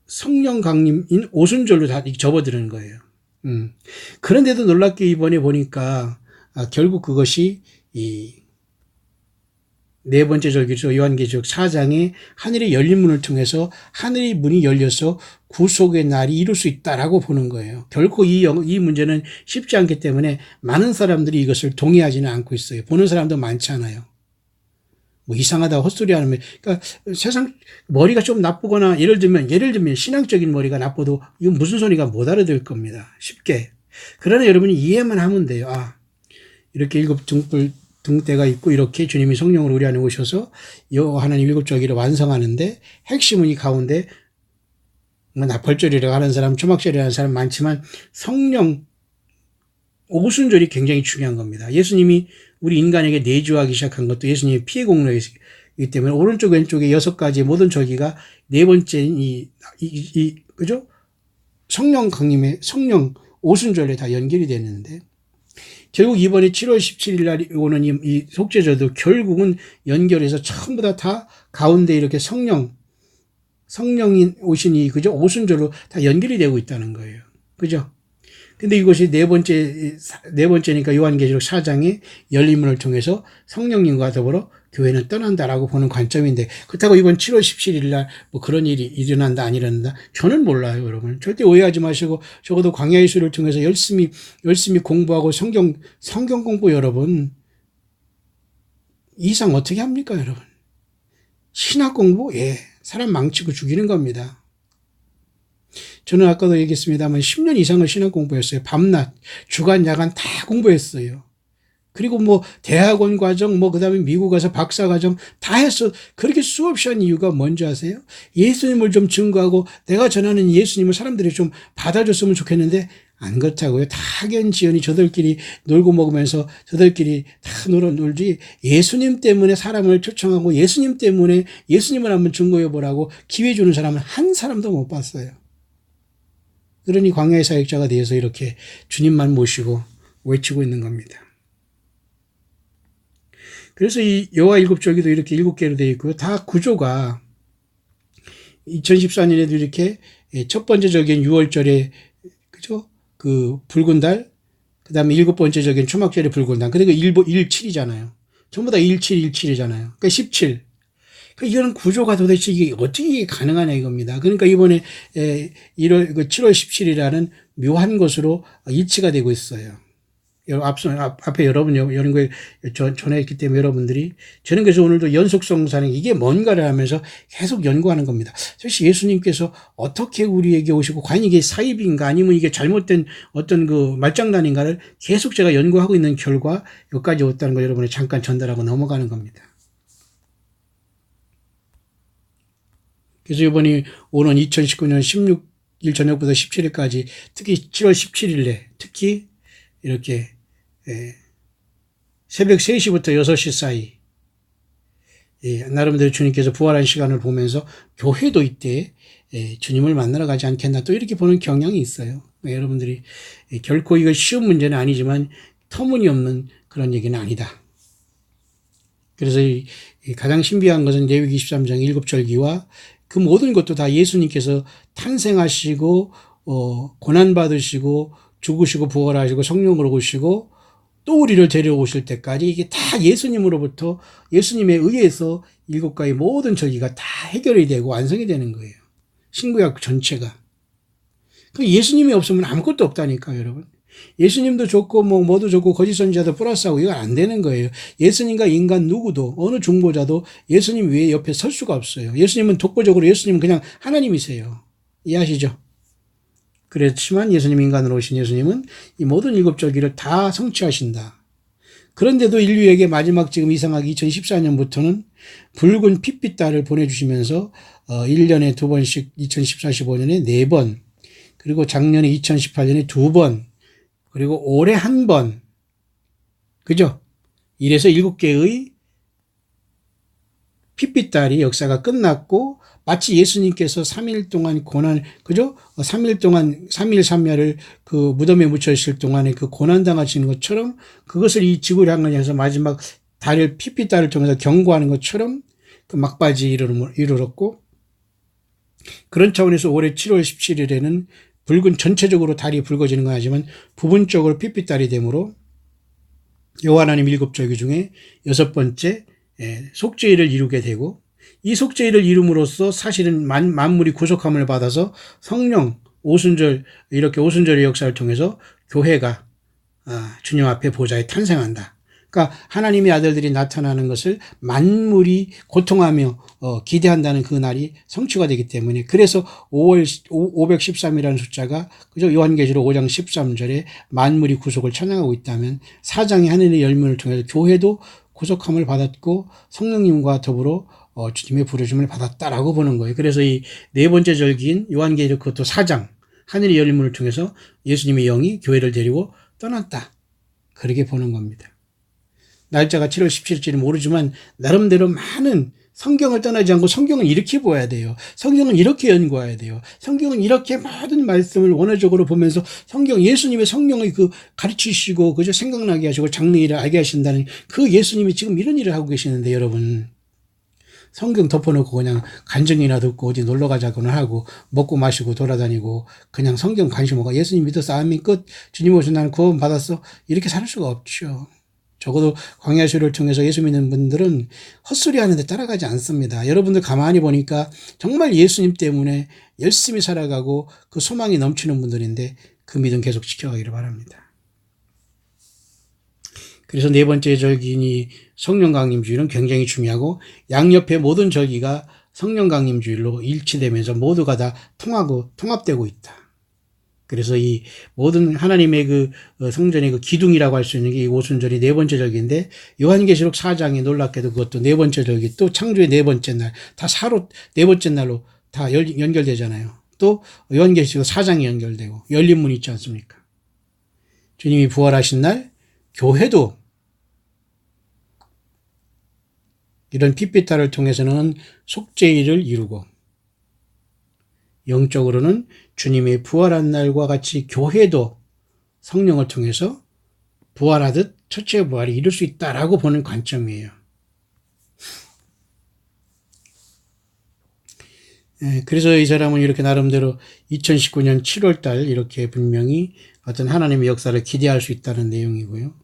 성령 강림인 오순절로 다 접어드는 거예요. 그런데도 놀랍게 이번에 보니까 결국 그것이 이 네 번째 절기죠. 요한계시록 4장에 하늘의 열린 문을 통해서 하늘의 문이 열려서 구속의 날이 이룰 수 있다라고 보는 거예요. 결코 이 문제는 쉽지 않기 때문에 많은 사람들이 이것을 동의하지는 않고 있어요. 보는 사람도 많지 않아요. 뭐 이상하다 헛소리 하면 그러니까 세상 머리가 좀 나쁘거나 예를 들면 신앙적인 머리가 나빠도 이건 무슨 소리가 못 알아들 겁니다. 쉽게. 그러나 여러분이 이해만 하면 돼요. 이렇게 7 등대가 있고 이렇게 주님이 성령으로 우리 안에 오셔서 하나님 7절기를 완성하는데 핵심은 이 가운데 나팔절이라고 하는 사람, 초막절이라고 하는 사람 많지만 성령 오순절이 굉장히 중요한 겁니다. 예수님이 우리 인간에게 내주하기 시작한 것도 예수님의 피의 공로이기 때문에 오른쪽 왼쪽에 6가지 모든 절기가 네 번째인 그죠? 성령 강림의 성령 오순절에 다 연결이 되는데 결국 이번에 7월 17일 날 오는 이 속죄절도 결국은 연결해서 전부 다 가운데 이렇게 성령이 오신 그죠? 오순절로 다 연결이 되고 있다는 거예요. 그죠? 근데 이것이 네 번째니까 요한계시록 4장의 열린 문을 통해서 성령님과 더불어 교회는 떠난다라고 보는 관점인데, 그렇다고 이번 7월 17일 날 뭐 그런 일이 일어난다 안 일어난다 저는 몰라요. 여러분 절대 오해하지 마시고, 적어도 광야의 수를 통해서 열심히 공부하고 성경 공부, 여러분 이상 어떻게 합니까? 여러분 신학 공부, 사람 망치고 죽이는 겁니다. 저는 아까도 얘기했습니다만 10년 이상을 신학 공부했어요. 밤낮 주간 야간 다 공부했어요. 그리고 뭐 대학원 과정, 뭐 그다음에 미국 가서 박사 과정 다 했어. 그렇게 수없이 한 이유가 뭔지 아세요? 예수님을 좀 증거하고 내가 전하는 예수님을 사람들이 좀 받아줬으면 좋겠는데 안 그렇다고요. 다 학연지연이 저들끼리 놀고 먹으면서 저들끼리 다 놀지, 예수님 때문에 사람을 초청하고 예수님 때문에 예수님을 한번 증거해 보라고 기회 주는 사람은 한 사람도 못 봤어요. 그러니 광야의 사역자가 되어서 이렇게 주님만 모시고 외치고 있는 겁니다. 그래서 이 여호와 일곱절기도 이렇게 7개로 되어 있고요. 다 구조가 2014년에도 이렇게 첫 번째 절기인 6월절에, 그죠? 그 붉은 달, 그 다음에 7번째 절기인 초막절에 붉은 달, 그리고 17이잖아요. 전부 다 17이잖아요. 그러니까 17. 그러니까 이런 구조가 도대체 이게 어떻게 가능하냐 이겁니다. 그러니까 이번에 7월 17일이라는 묘한 것으로 일치가 되고 있어요. 앞에 여러분 이런 거에 전했기 때문에 여러분들이, 저는 그래서 오늘도 연속성사는 이게 뭔가를 하면서 계속 연구하는 겁니다. 사실 예수님께서 어떻게 우리에게 오시고 과연 이게 사입인가 아니면 이게 잘못된 어떤 그 말장난인가를 계속 제가 연구하고 있는 결과 여기까지 왔다는 걸 여러분이 잠깐 전달하고 넘어가는 겁니다. 그래서 이번이 오는 2019년 16일 저녁부터 17일까지 특히 7월 17일에 특히 이렇게 새벽 3시부터 6시 사이, 나름대로 주님께서 부활한 시간을 보면서 교회도 이때 주님을 만나러 가지 않겠나 또 이렇게 보는 경향이 있어요. 여러분들이 결코 이거 쉬운 문제는 아니지만 터무니없는 그런 얘기는 아니다. 그래서 가장 신비한 것은 레위기 23장 7절기와 그 모든 것도 다 예수님께서 탄생하시고 고난받으시고 죽으시고 부활하시고 성령으로 오시고 또 우리를 데려오실 때까지 이게 다 예수님으로부터, 예수님에 의해서 7가지 모든 절기가 다 해결이 되고 완성이 되는 거예요. 신구약 전체가. 예수님이 없으면 아무것도 없다니까요, 여러분. 예수님도 좋고 뭐도 좋고 거짓 선지자도 플러스하고 이건 안 되는 거예요. 예수님과 인간 누구도 어느 중보자도 예수님 위에 옆에 설 수가 없어요. 예수님은 독보적으로, 예수님은 그냥 하나님이세요. 이해하시죠? 그렇지만 예수님, 인간으로 오신 예수님은 이 모든 7절기를 다 성취하신다. 그런데도 인류에게 마지막 지금 이상하게 2014년부터는 붉은 핏빛달을 보내주시면서 1년에 2번씩 2014, 15년에 4번, 그리고 작년에 2018년에 2번, 그리고 올해 1번, 그죠? 이래서 7개의 핏빛달이 역사가 끝났고, 마치 예수님께서 3일 동안 고난, 그죠? 3일 동안 3일 3야를 그 무덤에 묻혀 있을 동안에 그 고난 당하시는 것처럼 그것을 이 지구를 향해서 마지막 달을, 핏빛달을 통해서 경고하는 것처럼 그 막바지 이르렀고, 그런 차원에서 올해 7월 17일에는 붉은, 전체적으로 달이 붉어지는 건 하지만 부분적으로 핏빛달이 되므로 여호와 하나님 7절기 중에 6번째 속죄일을 이루게 되고, 이 속죄일을 이룸으로써 사실은 만물이 구속함을 받아서 성령, 오순절, 이렇게 오순절의 역사를 통해서 교회가 주님 앞에 보좌에 탄생한다. 그러니까 하나님의 아들들이 나타나는 것을 만물이 고통하며 기대한다는 그 날이 성취가 되기 때문에, 그래서 5월 513이라는 숫자가, 그죠? 요한계시록 5장 13절에 만물이 구속을 찬양하고 있다면 4장의 하늘의 열문을 통해서 교회도 구속함을 받았고 성령님과 더불어 주님의 부르심을 받았다라고 보는 거예요. 그래서 이 4번째 절기인 요한계시록 그것도 4장 하늘의 열문을 통해서 예수님의 영이 교회를 데리고 떠났다. 그렇게 보는 겁니다. 날짜가 7월 17일지는 모르지만 나름대로 많은, 성경을 떠나지 않고 성경은 이렇게 보아야 돼요. 성경은 이렇게 연구해야 돼요. 성경은 이렇게 모든 말씀을 원어적으로 보면서 성경, 예수님의 성령의 그 가르치시고 그저 생각나게 하시고 장래일을 알게 하신다는 그 예수님이 지금 이런 일을 하고 계시는데, 여러분 성경 덮어놓고 그냥 간증이나 듣고 어디 놀러 가자거나 하고 먹고 마시고 돌아다니고 그냥 성경 관심 없고 예수님 믿어서 아멘 끝, 주님 오신 나는 구원 받았어, 이렇게 살 수가 없죠. 적어도 광야시를 통해서 예수 믿는 분들은 헛소리 하는데 따라가지 않습니다. 여러분들 가만히 보니까 정말 예수님 때문에 열심히 살아가고 그 소망이 넘치는 분들인데 그 믿음 계속 지켜가기를 바랍니다. 그래서 네 번째 절기니 성령 강림주일은 굉장히 중요하고 양옆의 모든 절기가 성령 강림주일로 일치되면서 모두가 다 통하고 통합되고 있다. 그래서 이 모든 하나님의 그 성전의 그 기둥이라고 할 수 있는 게 이 오순절이 네 번째 절기인데 요한계시록 4장에 놀랍게도 그것도 네 번째 절기 또 창조의 네 번째 날 다 사로 네 번째 날로 다 연결되잖아요. 또 요한계시록 4장이 연결되고 열린 문이 있지 않습니까? 주님이 부활하신 날 교회도 이런 핏비탈을 통해서는 속죄일을 이루고 영적으로는 주님의 부활한 날과 같이 교회도 성령을 통해서 부활하듯 첫째 부활이 이룰 수 있다라고 보는 관점이에요. 그래서 이 사람은 이렇게 나름대로 2019년 7월 달 이렇게 분명히 어떤 하나님의 역사를 기대할 수 있다는 내용이고요.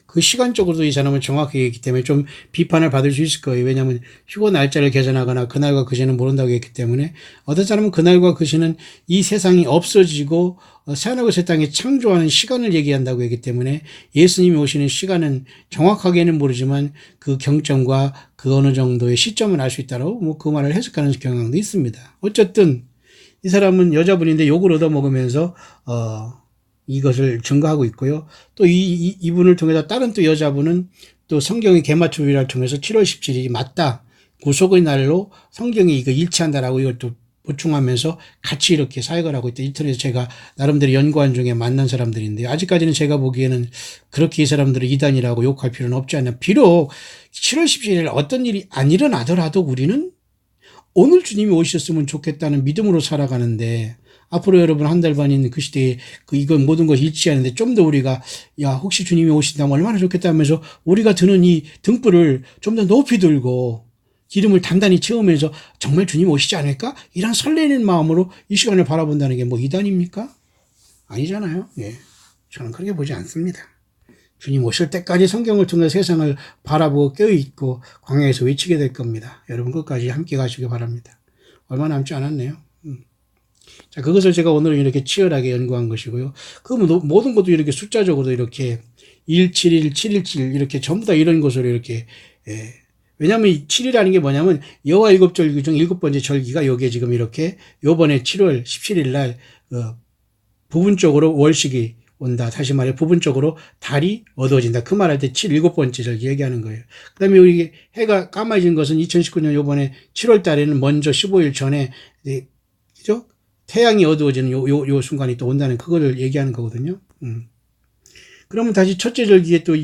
그 시간적으로도 이 사람은 정확하게 했기 때문에 좀 비판을 받을 수 있을 거예요. 왜냐하면 휴거 날짜를 계산하거나 그날과 그 시는 모른다고 했기 때문에 어떤 사람은 그날과 그 시는 이 세상이 없어지고 새하늘과 새 땅이 창조하는 시간을 얘기한다고 했기 때문에 예수님이 오시는 시간은 정확하게는 모르지만 그 경점과 그 어느 정도의 시점을 알 수 있다고 뭐 그 말을 해석하는 경향도 있습니다. 어쨌든 이 사람은 여자분인데 욕을 얻어먹으면서 이것을 증거하고 있고요. 또 이분을 통해서 다른 또 여자분은 또 성경의 개마초일을 통해서 7월 17일이 맞다. 구속의 날로 성경이 이거 일치한다라고 이걸 또 보충하면서 같이 이렇게 사역을 하고 있다. 인터넷에서 제가 나름대로 연구한 중에 만난 사람들인데요. 아직까지는 제가 보기에는 그렇게 이 사람들을 이단이라고 욕할 필요는 없지 않냐. 비록 7월 17일 어떤 일이 안 일어나더라도 우리는 오늘 주님이 오셨으면 좋겠다는 믿음으로 살아가는데 앞으로 여러분 한 달 반 있는 그 시대에 이건 모든 것이 일치하는데 좀 더 우리가 혹시 주님이 오신다면 얼마나 좋겠다 하면서 우리가 드는 이 등불을 좀 더 높이 들고 기름을 단단히 채우면서 정말 주님 오시지 않을까? 이런 설레는 마음으로 이 시간을 바라본다는 게 뭐 이단입니까? 아니잖아요. 예. 저는 그렇게 보지 않습니다. 주님 오실 때까지 성경을 통해 세상을 바라보고 깨어있고 광야에서 외치게 될 겁니다. 여러분 끝까지 함께 가시기 바랍니다. 얼마 남지 않았네요. 자, 그것을 제가 오늘은 이렇게 치열하게 연구한 것이고요. 그 모든 것도 이렇게 숫자적으로 이렇게 171, 717 이렇게 전부 다 이런 것으로 이렇게, 왜냐하면 7이라는 게 뭐냐면 여호와 일곱 절기 중 일곱 번째 절기가 여기에 지금 이렇게 요번에 7월 17일 날 부분적으로 월식이 온다. 다시 말해 부분적으로 달이 어두워진다. 그 말할 때 7, 일곱 번째 절기 얘기하는 거예요. 그 다음에 우리 해가 까마진 것은 2019년 요번에 7월 달에는 먼저 15일 전에, 그죠? 태양이 어두워지는 요 순간이 또 온다는 그거를 얘기하는 거거든요. 그러면 다시 첫째 절기에 또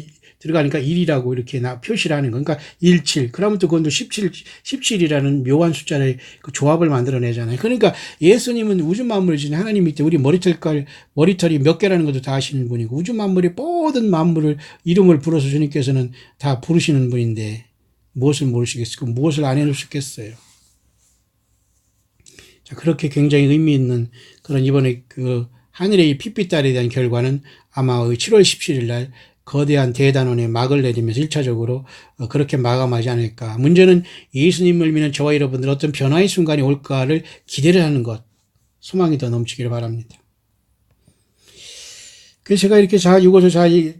들어가니까 1이라고 이렇게 표시를 하는 거. 그러니까 17. 그러면 또 그건 또 17이라는 묘한 숫자의 그 조합을 만들어내잖아요. 그러니까 예수님은 우주 만물을 지닌 하나님 밑에 우리 머리털이 몇 개라는 것도 다 아시는 분이고 우주 만물의 모든 만물을 이름을 불어서 주님께서는 다 부르시는 분인데 무엇을 모르시겠고 무엇을 안 해놓으셨겠어요. 자, 그렇게 굉장히 의미 있는 그런 이번에 그 하늘의 핏빛달에 대한 결과는 아마 7월 17일 날 거대한 대단원의 막을 내리면서 1차적으로 그렇게 마감하지 않을까. 문제는 예수님을 믿는 저와 여러분들 어떤 변화의 순간이 올까를 기대를 하는 것, 소망이 더 넘치기를 바랍니다. 그래서 제가 이렇게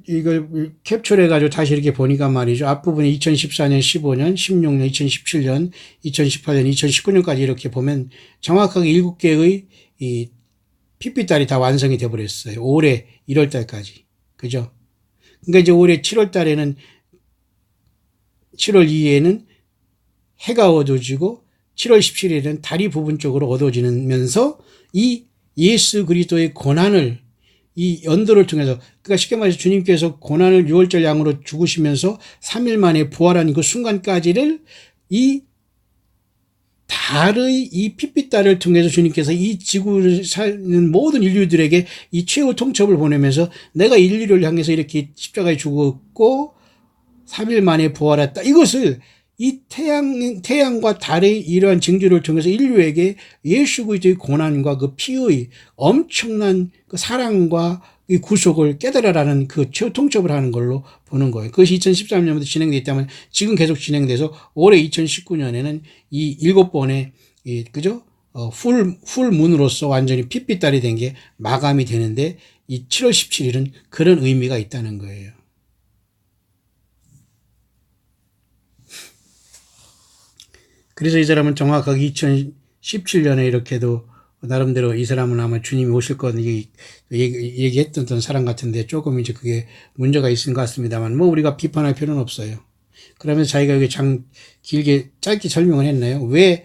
이걸 캡처해가지고 다시 이렇게 보니까 말이죠. 앞부분에 2014년, 15년, 16년, 2017년, 2018년, 2019년까지 이렇게 보면 정확하게 7개의 이 핏빛달이 다 완성이 돼버렸어요. 올해 1월 달까지. 그죠? 그러니까 이제 올해 7월 달에는 7월 2일에는 해가 어두워지고 7월 17일에는 달이 부분적으로 어두워지면서 이 예수 그리스도의 고난을 이 연도를 통해서 그러니까 쉽게 말해서 주님께서 고난을 6월절 양으로 죽으시면서 3일 만에 부활한 그 순간까지를 이 달의 이 핏빛달을 통해서 주님께서 이 지구를 사는 모든 인류들에게 이 최후 통첩을 보내면서 내가 인류를 향해서 이렇게 십자가에 죽었고 3일 만에 부활했다. 이것을 이 태양과 달의 이러한 징조를 통해서 인류에게 예수 그리스도의 고난과 그 피의 엄청난 그 사랑과 이 구속을 깨달아라는 그 최후 통첩을 하는 걸로 보는 거예요. 그것이 2013년부터 진행되어 있다면 지금 계속 진행돼서 올해 2019년에는 이 7번의 그죠? 풀문으로서 완전히 핏빛달이 된 게 마감이 되는데 이 7월 17일은 그런 의미가 있다는 거예요. 그래서 이 사람은 정확하게 2017년에 이렇게도 나름대로 이 사람은 아마 주님이 오실 것 얘기했던 사람 같은데 조금 이제 그게 문제가 있은 것 같습니다만 뭐 우리가 비판할 필요는 없어요. 그러면서 자기가 여기 길게 짧게 설명을 했나요? 왜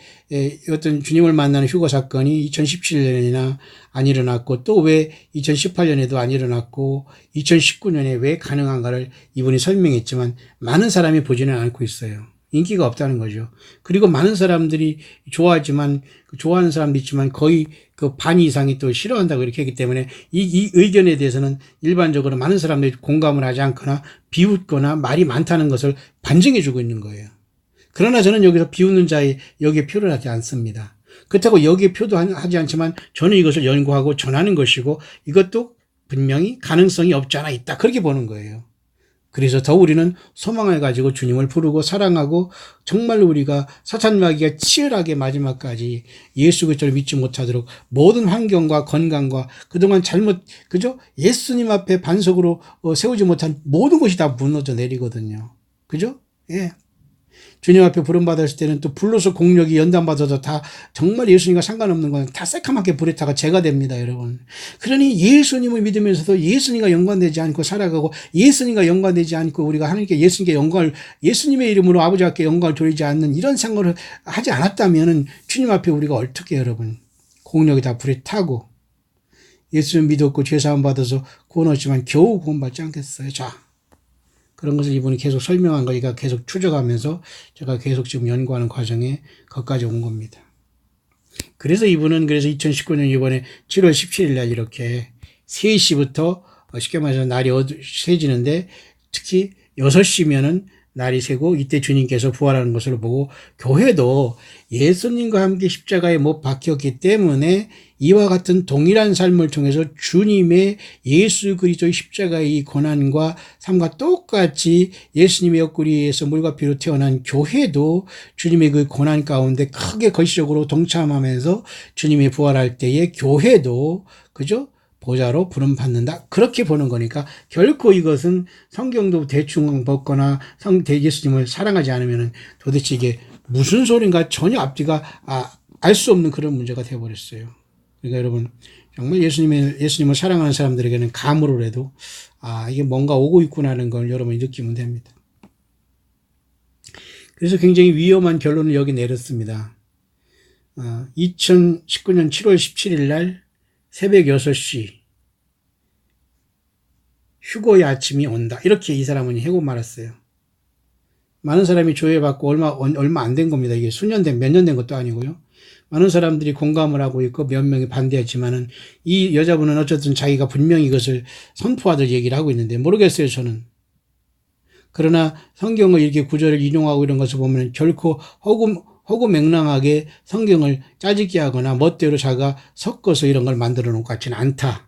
어떤 주님을 만나는 휴거 사건이 2017년이나 안 일어났고 또 왜 2018년에도 안 일어났고 2019년에 왜 가능한가를 이분이 설명했지만 많은 사람이 보지는 않고 있어요. 인기가 없다는 거죠. 그리고 많은 사람들이 좋아하는 사람도 있지만 거의 그 반 이상이 또 싫어한다고 이렇게 했기 때문에 이 의견에 대해서는 일반적으로 많은 사람들이 공감을 하지 않거나 비웃거나 말이 많다는 것을 반증해 주고 있는 거예요. 그러나 저는 여기서 비웃는 자에 여기에 표를 하지 않습니다. 그렇다고 여기에 표도 하지 않지만 저는 이것을 연구하고 전하는 것이고 이것도 분명히 가능성이 없지 않아 있다. 그렇게 보는 거예요. 그래서 더 우리는 소망을 가지고 주님을 부르고 사랑하고 정말로 우리가 사탄마귀가 치열하게 마지막까지 예수 그리스도를 믿지 못하도록 모든 환경과 건강과 그동안 그죠? 예수님 앞에 반석으로 세우지 못한 모든 것이 다 무너져 내리거든요. 그죠? 예. 주님 앞에 부름받았을 때는 또 불로서 공력이 연단받아도 다 정말 예수님과 상관없는 건 다 새카맣게 불에 타가 죄가 됩니다, 여러분. 그러니 예수님을 믿으면서도 예수님과 연관되지 않고 살아가고 예수님과 연관되지 않고 우리가 하나님께 예수님의 이름으로 아버지께 영광을 돌리지 않는 이런 생각을 하지 않았다면 주님 앞에 우리가 어떻게 여러분 공력이 다 불에 타고 예수를 믿었고 죄사함 받아서 구원 얻지만 겨우 구원받지 않겠어요. 자. 그런 것을 이분이 계속 설명한 거니까 계속 추적하면서 제가 계속 지금 연구하는 과정에 거기까지 온 겁니다. 그래서 이분은 2019년 이번에 7월 17일 날 이렇게 3시부터 쉽게 말해서 날이 새지는데 특히 6시면은 날이 새고 이때 주님께서 부활하는 것을 보고 교회도 예수님과 함께 십자가에 못 박혔기 때문에 이와 같은 동일한 삶을 통해서 주님의 예수 그리스도의 십자가의 이 고난과 삶과 똑같이 예수님의 옆구리에서 물과 피로 태어난 교회도 주님의 그 고난 가운데 크게 거시적으로 동참하면서 주님이 부활할 때에 교회도 그죠? 보좌로 부름받는다. 그렇게 보는 거니까 결코 이것은 성경도 대충 벗거나 예수님을 사랑하지 않으면 도대체 이게 무슨 소린가 전혀 앞뒤가 알 수 없는 그런 문제가 되어버렸어요. 그러니까 여러분 정말 예수님을 사랑하는 사람들에게는 감으로라도 이게 뭔가 오고 있구나는 걸 여러분이 느끼면 됩니다. 그래서 굉장히 위험한 결론을 여기 내렸습니다. 2019년 7월 17일 날 새벽 6시 휴거의 아침이 온다. 이렇게 이 사람은 해고 말았어요. 많은 사람이 조회받고 얼마 안 된 겁니다. 이게 몇 년 된 것도 아니고요. 많은 사람들이 공감을 하고 있고 몇 명이 반대했지만은 이 여자분은 어쨌든 자기가 분명히 이것을 선포하듯 얘기를 하고 있는데 모르겠어요, 저는. 그러나 성경을 이렇게 구절을 인용하고 이런 것을 보면 결코 허구맹랑하게 성경을 짜집기 하거나 멋대로 자기가 섞어서 이런 걸 만들어 놓고 같지는 않다.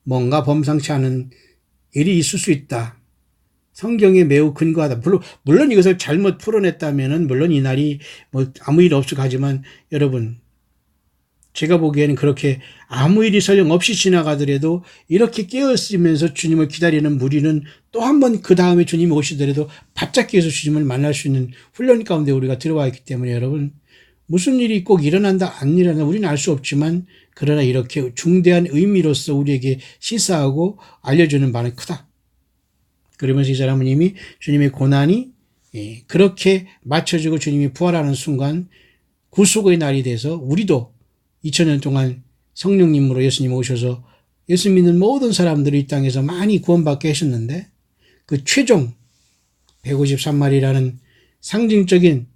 뭔가 범상치 않은 일이 있을 수 있다. 성경에 매우 근거하다. 물론 이것을 잘못 풀어냈다면은 물론 이 날이 뭐 아무 일 없을 하지만 여러분 제가 보기에는 그렇게 아무 일이 설령 없이 지나가더라도 이렇게 깨어있으면서 주님을 기다리는 무리는 또 한 번 그 다음에 주님이 오시더라도 바짝 깨서 주님을 만날 수 있는 훈련 가운데 우리가 들어와 있기 때문에 여러분 무슨 일이 꼭 일어난다 안 일어난다 우리는 알 수 없지만 그러나 이렇게 중대한 의미로서 우리에게 시사하고 알려주는 바는 크다. 그러면서 이 사람은 이미 주님의 고난이 그렇게 맞춰지고 주님이 부활하는 순간 구속의 날이 돼서 우리도 2000년 동안 성령님으로 예수님 오셔서 예수 믿는 모든 사람들이 이 땅에서 많이 구원받게 하셨는데 그 최종 153마리라는 상징적인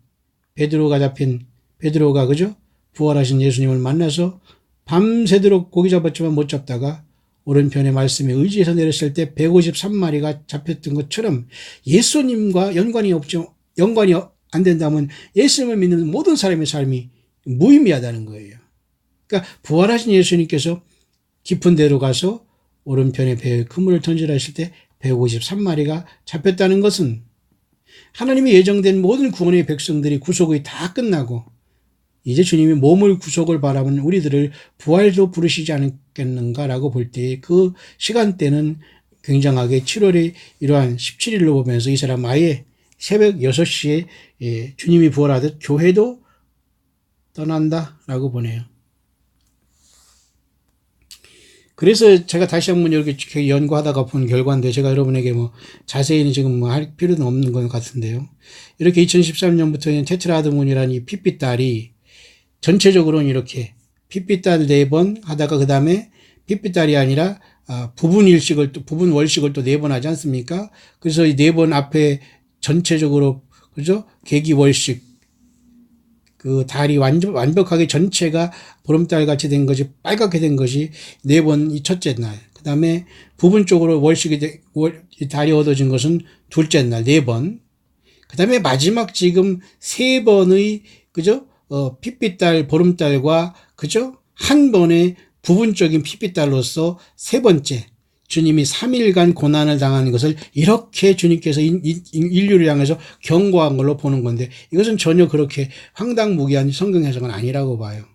베드로가 그죠? 부활하신 예수님을 만나서 밤새도록 고기 잡았지만 못 잡다가 오른편의 말씀에 의지해서 내렸을 때 153마리가 잡혔던 것처럼 예수님과 연관이 안 된다면 예수님을 믿는 모든 사람의 삶이 무의미하다는 거예요. 그러니까 부활하신 예수님께서 깊은 데로 가서 오른편에 배 그물을 던지라 하실 때 153마리가 잡혔다는 것은 하나님이 예정된 모든 구원의 백성들이 구속이 다 끝나고 이제 주님이 몸을 구속을 바라는 우리들을 부활도 부르시지 않겠는가라고 볼 때 그 시간대는 굉장하게 7월의 이러한 17일로 보면서 이 사람 아예 새벽 6시에 주님이 부활하듯 교회도 떠난다라고 보네요. 그래서 제가 다시 한번 이렇게 연구하다가 본 결과인데 제가 여러분에게 뭐 자세히는 지금 뭐 할 필요는 없는 것 같은데요. 이렇게 2013년부터는 테트라드문이라는 이 핏빛달이 전체적으로는 이렇게 핏빛달 4번 하다가 그 다음에 핏빛달이 아니라 부분 월식을 또 4번 하지 않습니까? 그래서 이 4번 앞에 전체적으로 그죠? 계기 월식 그 달이 완벽하게 전체가 보름달 같이 된 것이 빨갛게 된 것이 4번 이 첫째 날. 그 다음에 부분적으로 달이 얻어진 것은 둘째 날 4번. 그 다음에 마지막 지금 3번의 그죠? 핏빛달 보름달과 그죠? 한 번의 부분적인 핏빛달로서 3번째 주님이 3일간 고난을 당하는 것을 이렇게 주님께서 인류를 향해서 경고한 걸로 보는 건데 이것은 전혀 그렇게 황당무계한 성경 해석은 아니라고 봐요.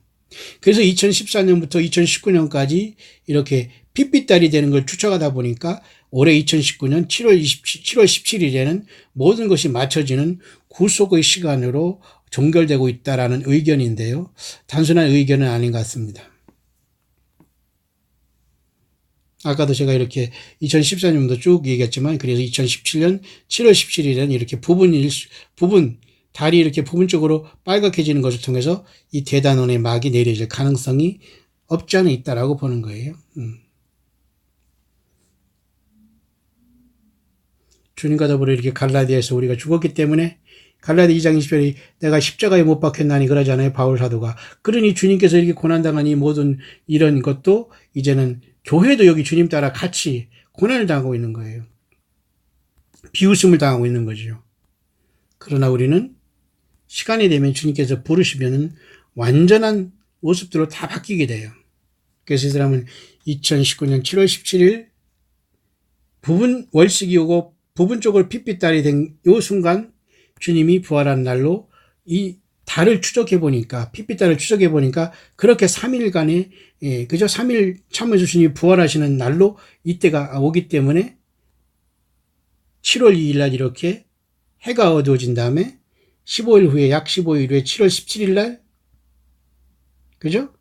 그래서 2014년부터 2019년까지 이렇게 핏빛달이 되는 걸 추적하다 보니까 올해 2019년 7월 17일에는 모든 것이 맞춰지는 구속의 시간으로 종결되고 있다라는 의견인데요. 단순한 의견은 아닌 것 같습니다. 아까도 제가 이렇게 2014년도 쭉 얘기했지만 그래서 2017년 7월 17일에는 이렇게 달이 이렇게 부분적으로 빨갛게지는 것을 통해서 이 대단원의 막이 내려질 가능성이 없지 않아 있다라고 보는 거예요. 주님과 더불어 이렇게 갈라디아에서 우리가 죽었기 때문에 갈라디 2장 20절이 내가 십자가에 못 박혔나니 그러잖아요. 바울 사도가. 그러니 주님께서 이렇게 고난당한 이 모든 이런 것도 이제는 교회도 여기 주님 따라 같이 고난을 당하고 있는 거예요. 비웃음을 당하고 있는 거죠. 그러나 우리는 시간이 되면 주님께서 부르시면은 완전한 모습들로 다 바뀌게 돼요. 그래서 이 사람은 2019년 7월 17일 부분 월식이 오고 부분적으로 핏빛달이 된 이 순간 주님이 부활한 날로 이 달을 추적해 보니까 핏빛달을 추적해 보니까 그렇게 3일간의 그저 3일 참으셔서 주님이 부활하시는 날로 이때가 오기 때문에 7월 2일 날 이렇게 해가 어두워진 다음에 15일 후에 약 15일 후에 7월 17일 날 그죠?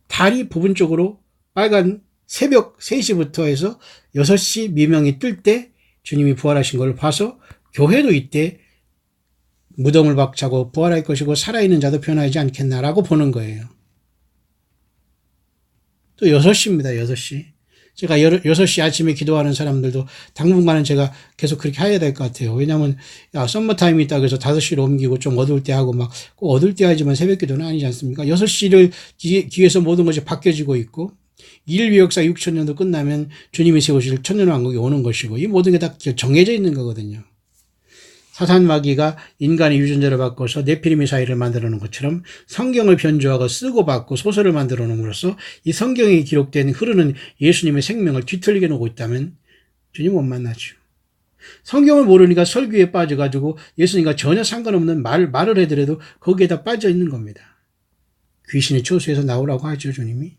달이 부분적으로 빨간 새벽 3시부터 해서 6시 미명이 뜰 때 주님이 부활하신 걸 봐서 교회도 이때 무덤을 박차고 부활할 것이고 살아있는 자도 변하지 않겠나라고 보는 거예요. 또 6시입니다. 6시. 제가 6시 아침에 기도하는 사람들도 당분간은 제가 계속 그렇게 해야 될 것 같아요. 왜냐하면 썸머타임이 있다 그래서 5시로 옮기고 좀 어두울 때 하고 막 꼭 어두울 때 하지만 새벽 기도는 아니지 않습니까? 6시를 기해서 모든 것이 바뀌어지고 있고 인류 역사 6천년도 끝나면 주님이 세우실 천년왕국이 오는 것이고 이 모든 게 다 정해져 있는 거거든요. 사탄 마귀가 인간의 유전자를 바꿔서 네피림의 사이를 만들어 놓은 것처럼 성경을 변조하고 쓰고 받고 소설을 만들어 놓음으로써 이 성경에 기록된 흐르는 예수님의 생명을 뒤틀게 놓고 있다면 주님 못 만나죠. 성경을 모르니까 설교에 빠져가지고 예수님과 전혀 상관없는 말을 해더라도 거기에다 빠져 있는 겁니다. 귀신의 초수에서 나오라고 하죠, 주님이.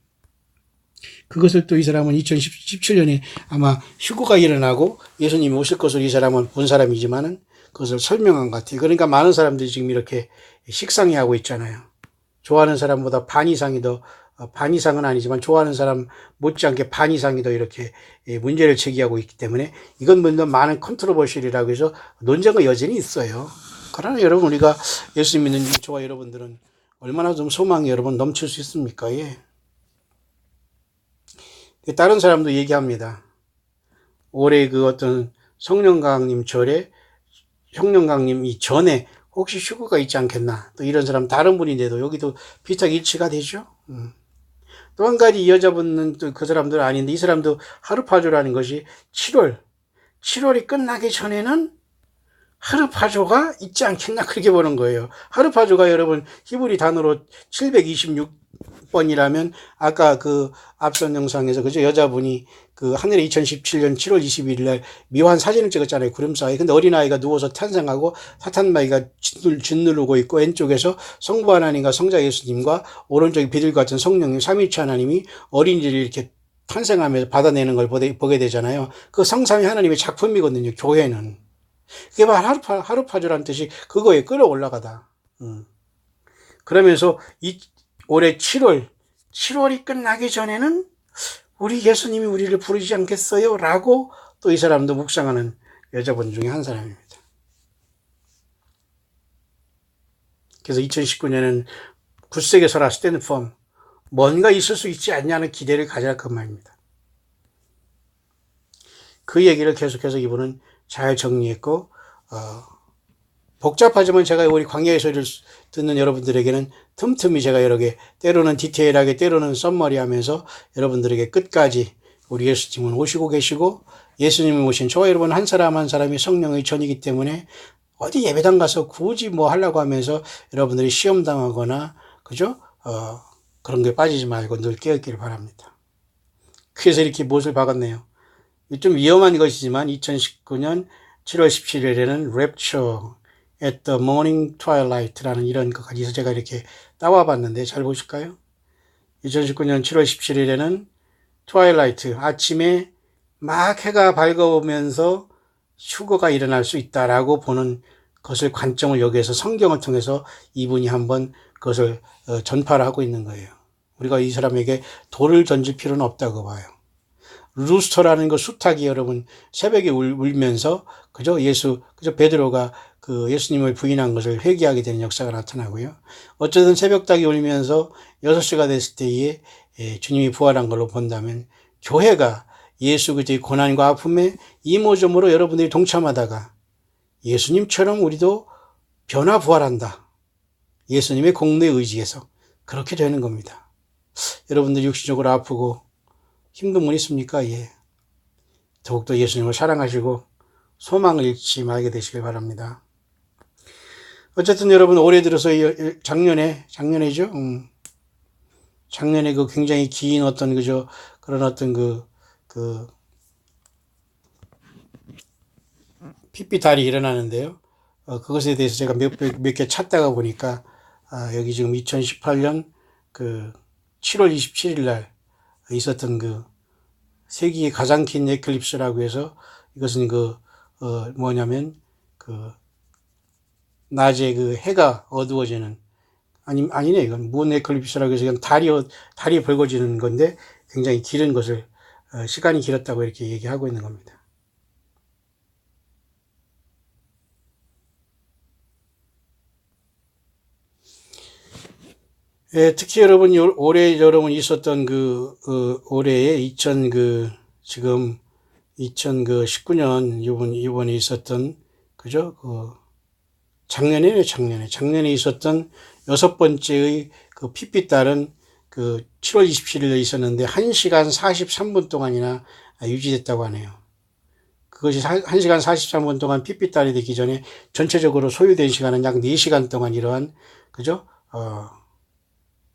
그것을 또 이 사람은 2017년에 아마 휴거가 일어나고 예수님이 오실 것을 이 사람은 본 사람이지만은 그것을 설명한 것 같아요. 그러니까 많은 사람들이 지금 이렇게 식상해하고 있잖아요. 좋아하는 사람보다 반 이상이 더, 반 이상은 아니지만 좋아하는 사람 못지않게 반 이상이 더 이렇게 문제를 제기하고 있기 때문에 이건 물론 많은 컨트로버실이라고 해서 논쟁의 여전히 있어요. 그러나 여러분 우리가 예수 믿는 저와 여러분들은 얼마나 좀 소망이 여러분 넘칠 수 있습니까? 예. 다른 사람도 얘기합니다. 올해 그 어떤 성령강림 절에 성령강림 이전에 혹시 휴거가 있지 않겠나. 또 이런 사람 다른 분인데도 여기도 비슷하게 일치가 되죠. 또 한 가지 이 여자분은 또 그 사람들 아닌데 이 사람도 하루파주라는 것이 7월이 끝나기 전에는 하르파조가 있지 않겠나 그렇게 보는 거예요. 하르파조가 여러분 히브리 단어로 726번이라면 아까 그 앞선 영상에서 그죠 여자분이 그 하늘에 2017년 7월 21일 날 묘한 사진을 찍었잖아요. 구름 사이. 근데 어린아이가 누워서 탄생하고 사탄마귀가 짓누르고 있고 왼쪽에서 성부 하나님과 성자 예수님과 오른쪽에 비둘기 같은 성령님 삼위일체 하나님이 어린이를 이렇게 탄생하면서 받아내는 걸 보게 되잖아요. 그 성삼위 하나님의 작품이거든요. 교회는. 그게 바로 하루파주라는 뜻이 그거에 끌어올라가다. 그러면서 올해 7월이 끝나기 전에는 우리 예수님이 우리를 부르지 않겠어요? 라고 또 이 사람도 묵상하는 여자분 중에 한 사람입니다. 그래서 2019년에는 굳세게 서라 스탠드 펌. 뭔가 있을 수 있지 않냐는 기대를 가져라 그 말입니다. 그 얘기를 계속해서 이분은 잘 정리했고 복잡하지만 제가 우리 광야의 소리를 듣는 여러분들에게는 틈틈이 제가 여러 개 때로는 디테일하게 때로는 썸머리하면서 여러분들에게 끝까지 우리 예수님은 오시고 계시고 예수님이 오신 저와 여러분 한 사람 한 사람이 성령의 전이기 때문에 어디 예배당 가서 굳이 뭐 하려고 하면서 여러분들이 시험 당하거나 그죠? 그런 게 빠지지 말고 늘 깨어있기를 바랍니다. 그래서 이렇게 못을 박았네요. 좀 위험한 것이지만 2019년 7월 17일에는 Rapture at the Morning Twilight라는 이런 것까지 제가 이렇게 따와봤는데 잘 보실까요? 2019년 7월 17일에는 Twilight, 아침에 막 해가 밝아오면서 휴거가 일어날 수 있다라고 보는 것을 관점을 여기에서 성경을 통해서 이분이 한번 그것을 전파를 하고 있는 거예요. 우리가 이 사람에게 돌을 던질 필요는 없다고 봐요. 루스터라는 거 수탉이 여러분 새벽에 울면서 그죠 베드로가 그 예수님을 부인한 것을 회개하게 되는 역사가 나타나고요. 어쨌든 새벽닭이 울면서 6시가 됐을 때에 주님이 부활한 걸로 본다면 교회가 예수 그리스도의 고난과 아픔에 이모저모로 여러분들이 동참하다가 예수님처럼 우리도 변화 부활한다. 예수님의 공로에 의지해서 그렇게 되는 겁니다. 여러분들 육신적으로 아프고 힘든 분 있습니까? 예. 더욱더 예수님을 사랑하시고 소망을 잃지 말게 되시길 바랍니다. 어쨌든 여러분 올해 들어서 작년에죠. 작년에 그 굉장히 긴 어떤 그런 어떤 핏비달이 일어나는데요. 그것에 대해서 제가 몇 개 찾다가 보니까 여기 지금 2018년 그 7월 27일 날 있었던 그 세기의 가장 긴 에클립스라고 해서 이것은 뭐냐면 낮에 그 해가 어두워지는 아니네 이건 문 에클립스라고 해서 그냥 달이 붉어지는 건데 굉장히 길은 것을 시간이 길었다고 이렇게 얘기하고 있는 겁니다. 예, 특히 여러분 올해 여러분 있었던 올해에 2019년 이번에 있었던 그죠? 작년에 있었던 6번째의 그 핏빛달은 7월 27일에 있었는데 1시간 43분 동안이나 유지됐다고 하네요. 그것이 1시간 43분 동안 핏빛달이 되기 전에 전체적으로 소요된 시간은 약 4시간 동안 이러한 그죠?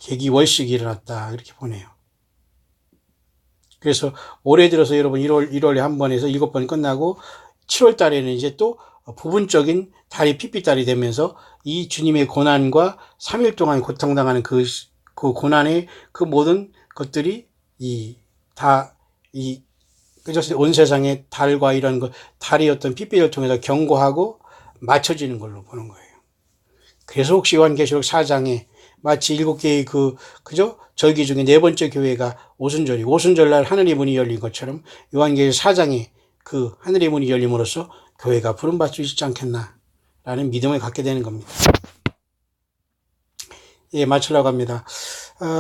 계기월식이 일어났다 이렇게 보네요. 그래서 올해 들어서 여러분 1월에 한 번 해서 7번이 끝나고 7월 달에는 이제 또 부분적인 달이 핏빛달이 되면서 이 주님의 고난과 3일 동안 고통당하는 그 고난의 그 모든 것들이 그죠? 온 세상의 달과 이런 달이 어떤 핏빛을 통해서 경고하고 맞춰지는 걸로 보는 거예요. 그래서 혹시 요한계시록 4장에 마치 7개의 그죠? 절기 중에 4번째 교회가 오순절날 하늘의 문이 열린 것처럼 요한계시록 4장에 그 하늘의 문이 열림으로써 교회가 부름받을 수 있지 않겠나 라는 믿음을 갖게 되는 겁니다. 예, 마치려고 합니다.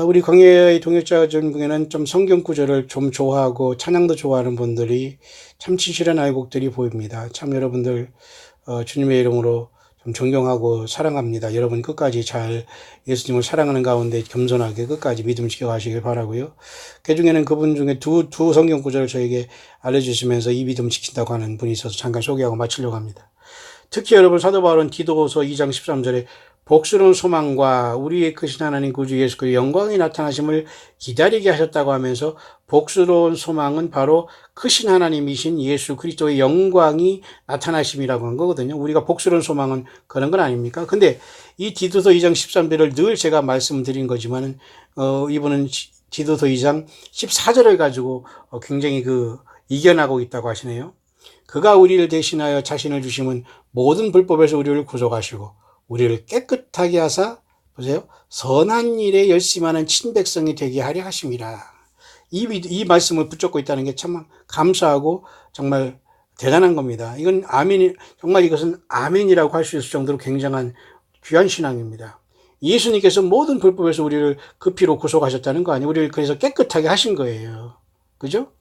우리 광야의 동역자 중에는 좀 성경 구절을 좀 좋아하고 찬양도 좋아하는 분들이 참 진실한 알곡들이 보입니다. 참 여러분들 주님의 이름으로 좀 존경하고 사랑합니다. 여러분 끝까지 잘 예수님을 사랑하는 가운데 겸손하게 끝까지 믿음 지켜가시길 바라고요. 그 중에는 그분 중에 두 성경 구절을 저에게 알려주시면서 이 믿음 지킨다고 하는 분이 있어서 잠깐 소개하고 마치려고 합니다. 특히 여러분 사도 바울은 디도서 2장 13절에 복스러운 소망과 우리의 크신 하나님 구주 예수 그리스도의 영광이 나타나심을 기다리게 하셨다고 하면서 복스러운 소망은 바로 크신 하나님이신 예수 그리스도의 영광이 나타나심이라고 한 거거든요. 우리가 복스러운 소망은 그런 건 아닙니까? 근데 이 디도서 2장 13절을 늘 제가 말씀드린 거지만은 이분은 디도서 2장 14절을 가지고 굉장히 이견하고 있다고 하시네요. 그가 우리를 대신하여 자신을 주심은 모든 불법에서 우리를 구속하시고 우리를 깨끗하게 하사 보세요. 선한 일에 열심하는 친백성이 되게 하려 하심이라. 이 말씀을 붙잡고 있다는 게 참 감사하고 정말 대단한 겁니다. 이건 아멘, 정말 이것은 아멘이라고 할 수 있을 정도로 굉장한 귀한 신앙입니다. 예수님께서 모든 불법에서 우리를 그 피로 구속하셨다는 거 아니에요. 우리를 그래서 깨끗하게 하신 거예요. 그죠?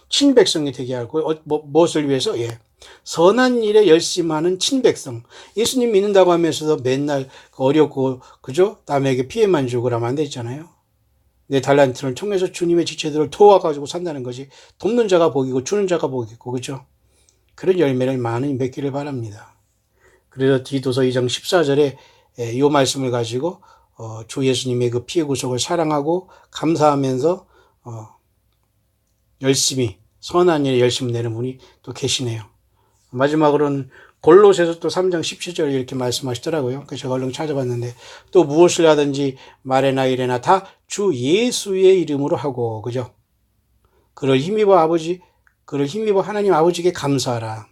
친백성이 되게 하고 무엇을 위해서? 예. 선한 일에 열심하는 친백성. 예수님 믿는다고 하면서도 맨날 어렵고 그죠? 남에게 피해만 주고 그러면 안 되잖아요. 내 달란트를 통해서 주님의 지체들을 도와가지고 산다는 거지. 돕는 자가 복이고 주는 자가 복이고 그죠? 그런 열매를 많이 맺기를 바랍니다. 그래서 디도서 2장 14절에 이 말씀을 가지고 주 예수님의 그 피해 구속을 사랑하고 감사하면서 열심히 선한 일에 열심히 내는 분이 또 계시네요. 마지막으로는 골로새서 또 3장 17절에 이렇게 말씀하시더라고요. 그래서 제가 얼른 찾아봤는데 또 무엇을 하든지 말에나 일에나 다 주 예수의 이름으로 하고 그죠? 그를 힘입어 하나님 아버지께 감사하라.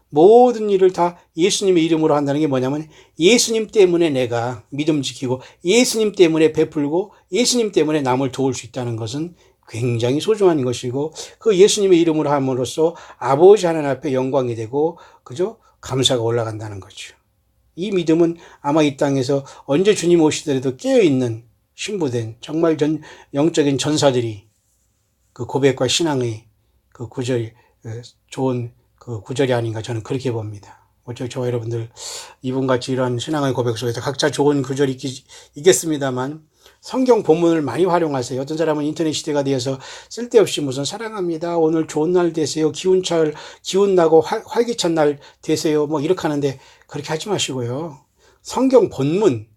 모든 일을 다 예수님의 이름으로 한다는 게 뭐냐면 예수님 때문에 내가 믿음 지키고 예수님 때문에 베풀고 예수님 때문에 남을 도울 수 있다는 것은 굉장히 소중한 것이고 그 예수님의 이름으로 함으로써 아버지 하나님 앞에 영광이 되고 그죠? 감사가 올라간다는 거죠. 이 믿음은 아마 이 땅에서 언제 주님 오시더라도 깨어있는 신부된 정말 영적인 전사들이 그 고백과 신앙의 그 구절 좋은 그 구절이 아닌가 저는 그렇게 봅니다. 어쩌면 저와 여러분들 이분같이 이런 신앙의 고백 속에서 각자 좋은 구절이 있겠습니다만 성경 본문을 많이 활용하세요. 어떤 사람은 인터넷 시대가 되어서 쓸데없이 무슨 사랑합니다. 오늘 좋은 날 되세요. 기운 나고 활기찬 날 되세요. 뭐 이렇게 하는데 그렇게 하지 마시고요. 성경 본문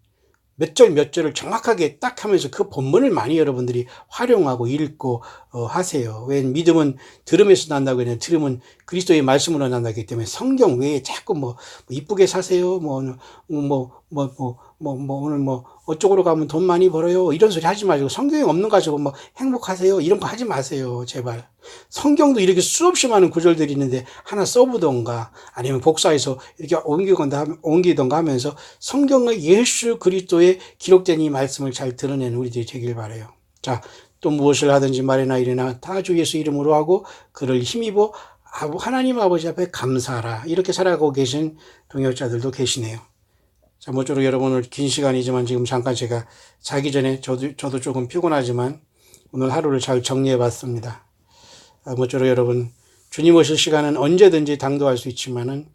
몇 절 몇 절을 정확하게 딱 하면서 그 본문을 많이 여러분들이 활용하고 읽고 하세요. 왜 믿음은 들음에서 난다고 했는데 들음은 그리스도의 말씀으로 난다기 때문에 성경 외에 자꾸 뭐 이쁘게 사세요. 오늘 어쪽으로 가면 돈 많이 벌어요. 이런 소리 하지 마시고 성경에 없는 거 가지고 행복하세요. 이런 거 하지 마세요. 제발. 성경도 이렇게 수없이 많은 구절들이 있는데 하나 써보던가 아니면 복사해서 이렇게 옮기던가 하면서 성경의 예수 그리스도에 기록된 이 말씀을 잘 드러내는 우리들이 되길 바라요. 자, 또 무엇을 하든지 말이나 일이나 다 주 예수 이름으로 하고 그를 힘입어 하나님 아버지 앞에 감사하라. 이렇게 살아가고 계신 동역자들도 계시네요. 자, 모쪼록 여러분 오늘 긴 시간이지만 지금 잠깐 제가 자기 전에 저도 조금 피곤하지만 오늘 하루를 잘 정리해 봤습니다. 모쪼록 여러분 주님 오실 시간은 언제든지 당도할 수 있지만은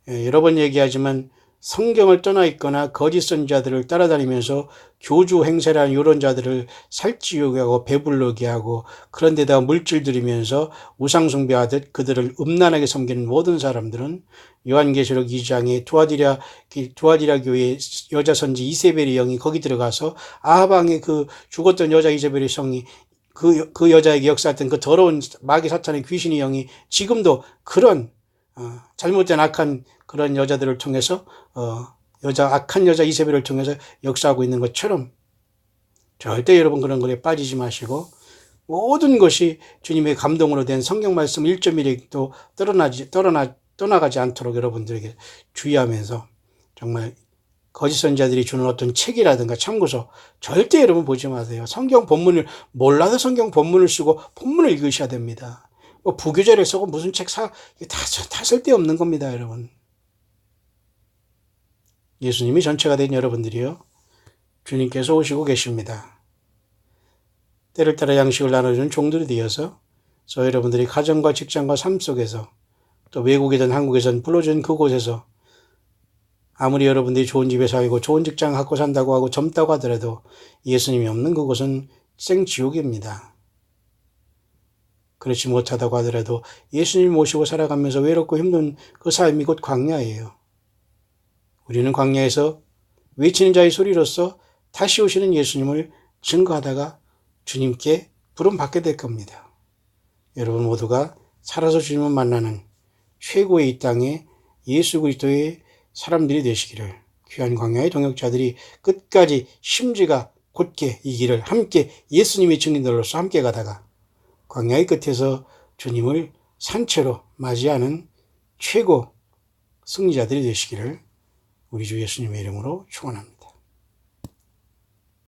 여러 번 얘기하지만 성경을 떠나 있거나 거짓 선지자들을 따라다니면서 교주 행세라는 이런 자들을 살찌우게 하고 배불르게 하고 그런 데다가 물질 들이면서 우상 숭배하듯 그들을 음란하게 섬기는 모든 사람들은 요한계시록 2장에 두아디라 교회 여자 선지 이세벨의 영이 거기 들어가서 아하방의 그 죽었던 여자 이세벨의 성이 그 여자에게 역사했던 그 더러운 마귀 사탄의 귀신의 영이 지금도 그런 잘못된 악한 그런 여자들을 통해서 악한 여자 이세벨을 통해서 역사하고 있는 것처럼 절대 여러분 그런 거에 빠지지 마시고 모든 것이 주님의 감동으로 된 성경 말씀 1.1도 떠나가지 않도록 여러분들에게 주의하면서 정말 거짓 선지자들이 주는 어떤 책이라든가 참고서 절대 여러분 보지 마세요. 성경 본문을 몰라도 성경 본문을 쓰고 본문을 읽으셔야 됩니다. 부교재를 쓰고 무슨 책 다 쓸데없는 겁니다, 여러분. 예수님이 전체가 된 여러분들이요. 주님께서 오시고 계십니다. 때를 따라 양식을 나눠주는 종들이 되어서 저 여러분들이 가정과 직장과 삶 속에서 또 외국이든 한국에든 불러준 그곳에서 아무리 여러분들이 좋은 집에 살고 좋은 직장 갖고 산다고 하고 젊다고 하더라도 예수님이 없는 그곳은 생지옥입니다. 그렇지 못하다고 하더라도 예수님 모시고 살아가면서 외롭고 힘든 그 삶이 곧 광야예요. 우리는 광야에서 외치는 자의 소리로서 다시 오시는 예수님을 증거하다가 주님께 부름받게 될 겁니다. 여러분 모두가 살아서 주님을 만나는 최고의 이 땅에 예수 그리스도의 사람들이 되시기를, 귀한 광야의 동역자들이 끝까지 심지가 곧게 이 길을 함께 예수님의 증인들로서 함께 가다가 광야의 끝에서 주님을 산채로 맞이하는 최고 승리자들이 되시기를 우리 주 예수님의 이름으로 축원합니다.